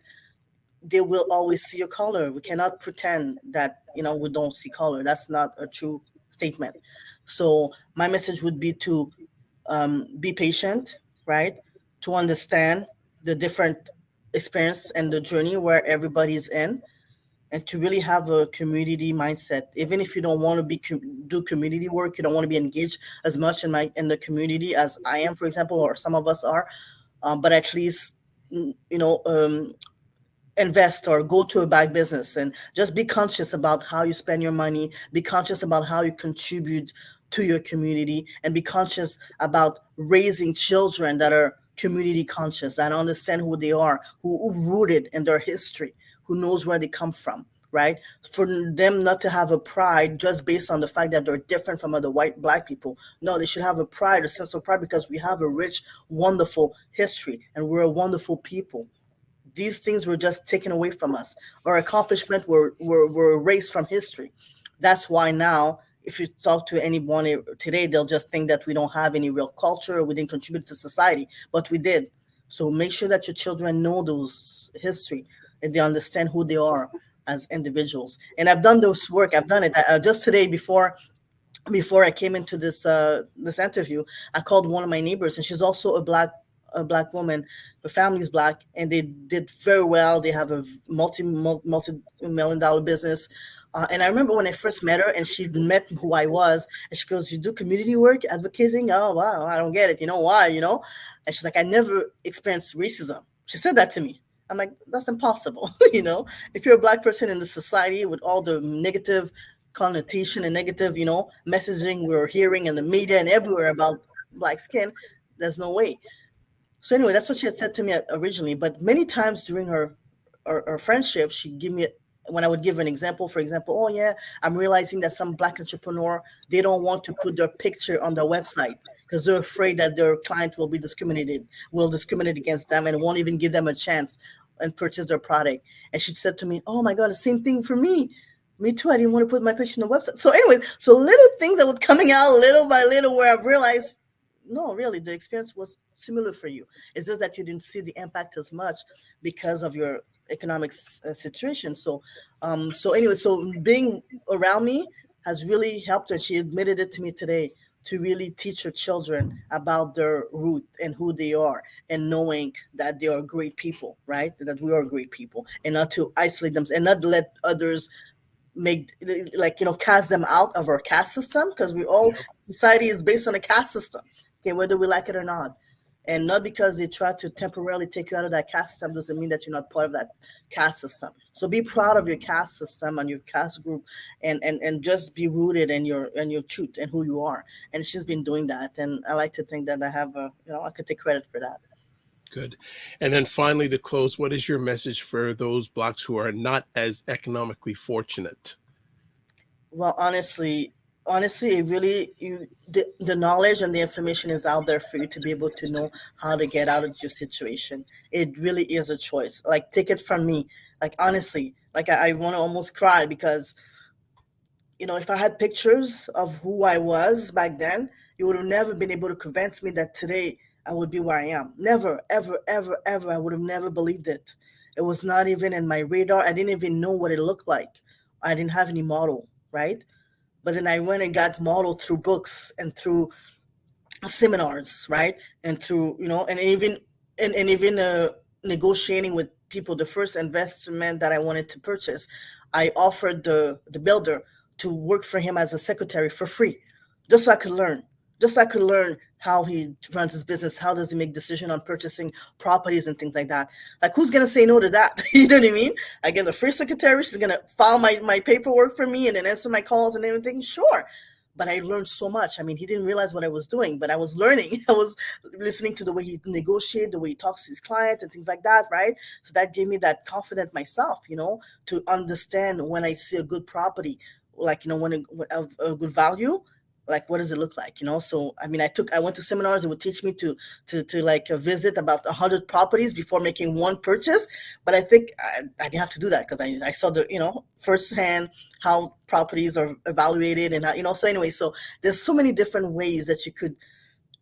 Speaker 3: they will always see your color. We cannot pretend that we don't see color. That's not a true statement. So my message would be to be patient, right? To understand the different experience and the journey where everybody's in, and to really have a community mindset. Even if you don't want to do community work, you don't want to be engaged as much in the community as I am, for example, or some of us are, but at least invest or go to a bad business, and just be conscious about how you spend your money, be conscious about how you contribute to your community, and be conscious about raising children that are community conscious, that understand who they are, who rooted in their history, who knows where they come from, right? For them not to have a pride just based on the fact that they're different from other white black people. No, they should have a pride, a sense of pride, because we have a rich, wonderful history and we're a wonderful people. These things were just taken away from us. Our accomplishments were erased from history. That's why now, if you talk to anyone today, they'll just think that we don't have any real culture, or we didn't contribute to society, but we did. So make sure that your children know those history and they understand who they are as individuals. And I've done this work. I've done it just today before I came into this interview. I called one of my neighbors, and she's also a black woman. Her family's black, and they did very well. They have a multi-million dollar business. And I remember when I first met her, and she met who I was, and she goes, "You do community work, advocating? Oh wow, I don't get it. You know why? You know?" And she's like, "I never experienced racism." She said that to me. I'm like, "That's impossible." If you're a black person in the society with all the negative connotation and negative, messaging we're hearing in the media and everywhere about black skin, there's no way. So anyway, that's what she had said to me originally. But many times during her friendship, she'd give me when I would give her an example. For example, oh yeah, I'm realizing that some black entrepreneur, they don't want to put their picture on their website because they're afraid that their client will discriminate against them and won't even give them a chance and purchase their product. And she said to me, "Oh my God, the same thing for me. Me too. I didn't want to put my picture on the website." So anyway, so little things that were coming out little by little where I've realized, no, really, the experience was similar for you. It's just that you didn't see the impact as much because of your economic situation. So anyway, so being around me has really helped her. She admitted it to me today, to really teach her children about their root and who they are, and knowing that they are great people, right? That we are great people, and not to isolate them and not let others make, like, cast them out of our caste system, because we all,
Speaker 2: Yep.
Speaker 3: society is based on a caste system, okay, whether we like it or not. And not because they try to temporarily take you out of that caste system doesn't mean that you're not part of that caste system. So be proud of your caste system and your caste group, and just be rooted in your truth and who you are. And she's been doing that, and I like to think that I could take credit for that.
Speaker 2: Good. And then finally, to close, what is your message for those blacks who are not as economically fortunate?
Speaker 3: Well, honestly, it really, the knowledge and the information is out there for you to be able to know how to get out of your situation. It really is a choice. Like, take it from me. Like, honestly, like I want to almost cry because if I had pictures of who I was back then, you would have never been able to convince me that today I would be where I am. Never, ever, ever, ever. I would have never believed it. It was not even in my radar. I didn't even know what it looked like. I didn't have any model, right? But then I went and got modeled through books and through seminars, right? And through, and even negotiating with people. The first investment that I wanted to purchase, I offered the builder to work for him as a secretary for free, just so I could learn, how he runs his business, how does he make decision on purchasing properties and things like that. Like, who's gonna say no to that? You know what I mean? I get a free secretary. She's gonna file my paperwork for me and then answer my calls and everything. Sure. But I learned so much. I mean, he didn't realize what I was doing, but I was learning. I was listening to the way he negotiates, the way he talks to his client and things like that, right? So that gave me that confidence myself, to understand when I see a good property, like, when a good value, like, what does it look like, So I mean, I went to seminars that would teach me to like visit about 100 properties before making one purchase. But I think I didn't have to do that because I saw the, firsthand how properties are evaluated and how, so anyway, so there's so many different ways that you could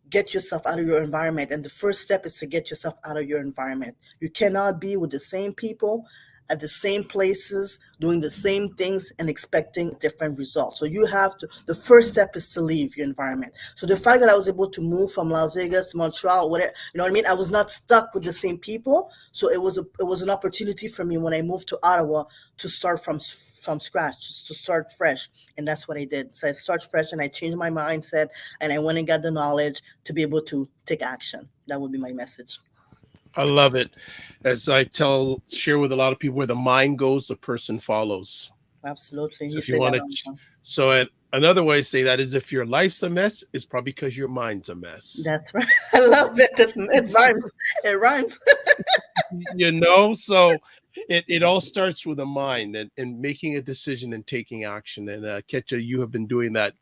Speaker 3: get yourself out of your environment. And the first step is to get yourself out of your environment. You cannot be with the same people at the same places, doing the same things and expecting different results. So you have to, the first step is to leave your environment. So the fact that I was able to move from Las Vegas to Montreal, whatever, you know what I mean? I was not stuck with the same people. So it was an opportunity for me when I moved to Ottawa to start from scratch, to start fresh. And that's what I did. So I started fresh and I changed my mindset and I went and got the knowledge to be able to take action. That would be my message.
Speaker 2: I love it. As I share with a lot of people, where the mind goes, the person follows.
Speaker 3: Absolutely.
Speaker 2: So
Speaker 3: You
Speaker 2: if you
Speaker 3: say that
Speaker 2: want
Speaker 3: all the
Speaker 2: to,
Speaker 3: time.
Speaker 2: another way to say that is, if your life's a mess, it's probably because your mind's a mess.
Speaker 3: That's right. I love it. It rhymes. It rhymes.
Speaker 2: So it all starts with a mind, and making a decision and taking action. And Ketcha, you have been doing that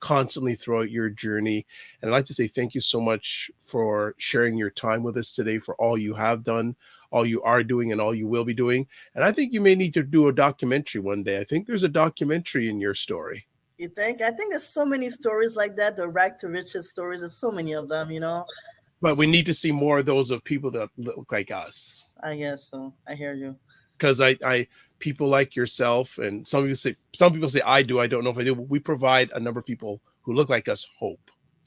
Speaker 2: constantly throughout your journey. And I'd like to say thank you so much for sharing your time with us today, for all you have done, all you are doing, and all you will be doing. And I think you may need to do a documentary one day. I think there's a documentary in your story.
Speaker 3: You think? I think there's so many stories like that. The rag to riches stories. There's so many of them.
Speaker 2: But we need to see more of those of people that look like us.
Speaker 3: I guess so. I hear you.
Speaker 2: Because I people like yourself, and some people say I do. I don't know if I do. But we provide a number of people who look like us hope.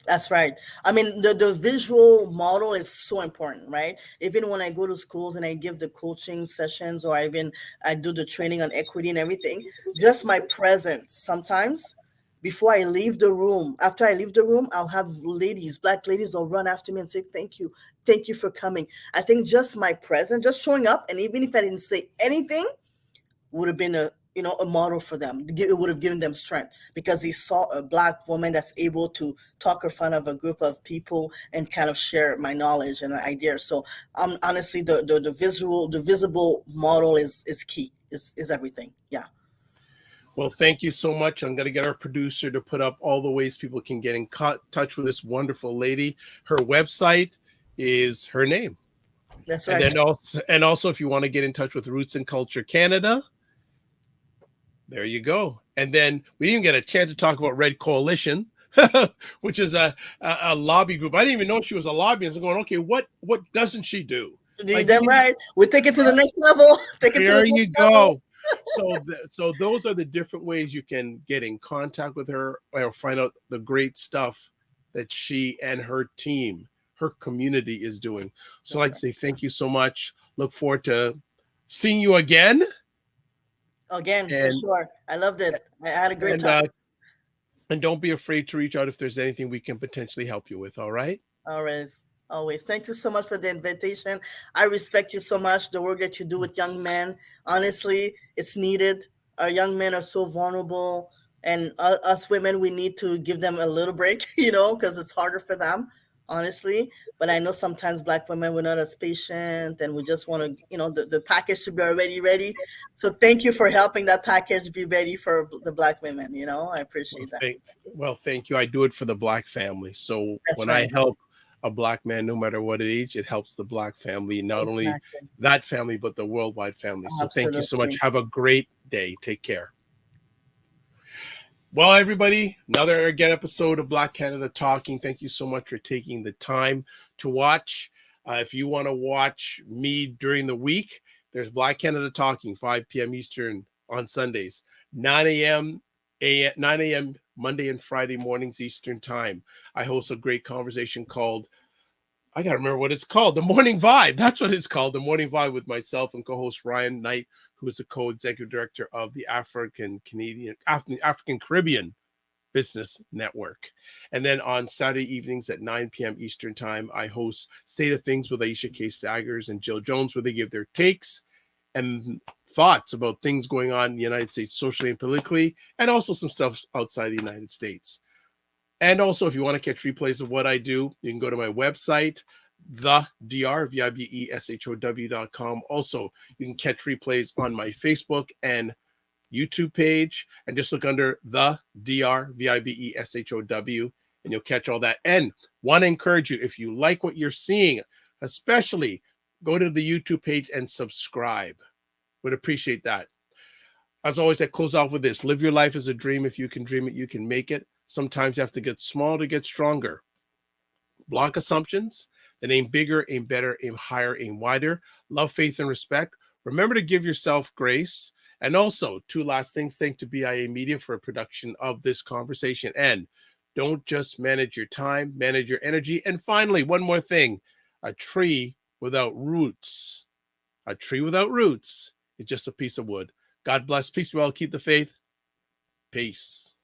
Speaker 3: That's right. I mean, the visual model is so important, right? Even when I go to schools and I give the coaching sessions, or I do the training on equity and everything, just my presence sometimes before I leave the room, after I leave the room, I'll have black ladies will run after me and say, thank you for coming. I think just my presence, just showing up, and even if I didn't say anything, would have been a model for them. It would have given them strength because he saw a black woman that's able to talk in front of a group of people and kind of share my knowledge and ideas. So honestly, the visible model is key, is everything. Yeah.
Speaker 2: Well, thank you so much. I'm going to get our producer to put up all the ways people can get in touch with this wonderful lady. Her website is her name.
Speaker 3: That's right.
Speaker 2: And also, if you want to get in touch with Roots and Culture Canada, there you go. And then we didn't get a chance to talk about Red Coalition, which is a lobby group. I didn't even know she was a lobbyist. I'm going, okay, what doesn't she do?
Speaker 3: Damn right. We take it to the next level.
Speaker 2: There you go. So those are the different ways you can get in contact with her or find out the great stuff that she and her team, her community is doing. So I'd like to say thank you so much. Look forward to seeing you again.
Speaker 3: Again, for sure. I loved it. I had a great time.
Speaker 2: And don't be afraid to reach out if there's anything we can potentially help you with. All right.
Speaker 3: Always. Thank you so much for the invitation. I respect you so much. The work that you do with young men, honestly, it's needed. Our young men are so vulnerable, and us women, we need to give them a little break, because it's harder for them, honestly. But I know sometimes Black women, we're not as patient, and we just want to, the package to be already ready. So thank you for helping that package be ready for the Black women. I appreciate that.
Speaker 2: Thank you. I do it for the Black family. So when I help a Black man, no matter what age, it helps the Black family, not only that family, but the worldwide family. So thank you so much. Have a great day. Take care. Well, everybody, another episode of Black Canada Talking. Thank you so much for taking the time to watch. If you want to watch me during the week, there's Black Canada Talking, 5 p.m. Eastern on Sundays, 9 a.m. Monday and Friday mornings Eastern time. I host a great conversation called, I got to remember what it's called, The Morning Vibe. That's what it's called, The Morning Vibe, with myself and co-host Ryan Knight, who is the co-executive director of the African Caribbean Business Network. And then on Saturday evenings at 9 p.m. Eastern time, I host State of Things with Aisha K. Staggers and Jill Jones, where they give their takes and thoughts about things going on in the United States socially and politically, and also some stuff outside the United States. And also, if you want to catch replays of what I do, you can go to my website, thedrvibeshow.com. Also, you can catch replays on my Facebook and YouTube page, and just look under the DRVIBESHOW, and you'll catch all that. And want to encourage you, if you like what you're seeing, especially go to the YouTube page and subscribe. Would appreciate that. As always, I close off with this: live your life as a dream. If you can dream it, you can make it. Sometimes you have to get small to get stronger. Block assumptions, then aim bigger, aim better, aim higher, aim wider. Love, faith, and respect. Remember to give yourself grace. And also, two last things. Thank to BIA Media for a production of this conversation. And don't just manage your time, manage your energy. And finally, one more thing: a tree without roots. A tree without roots is just a piece of wood. God bless. Peace be well. Keep the faith. Peace.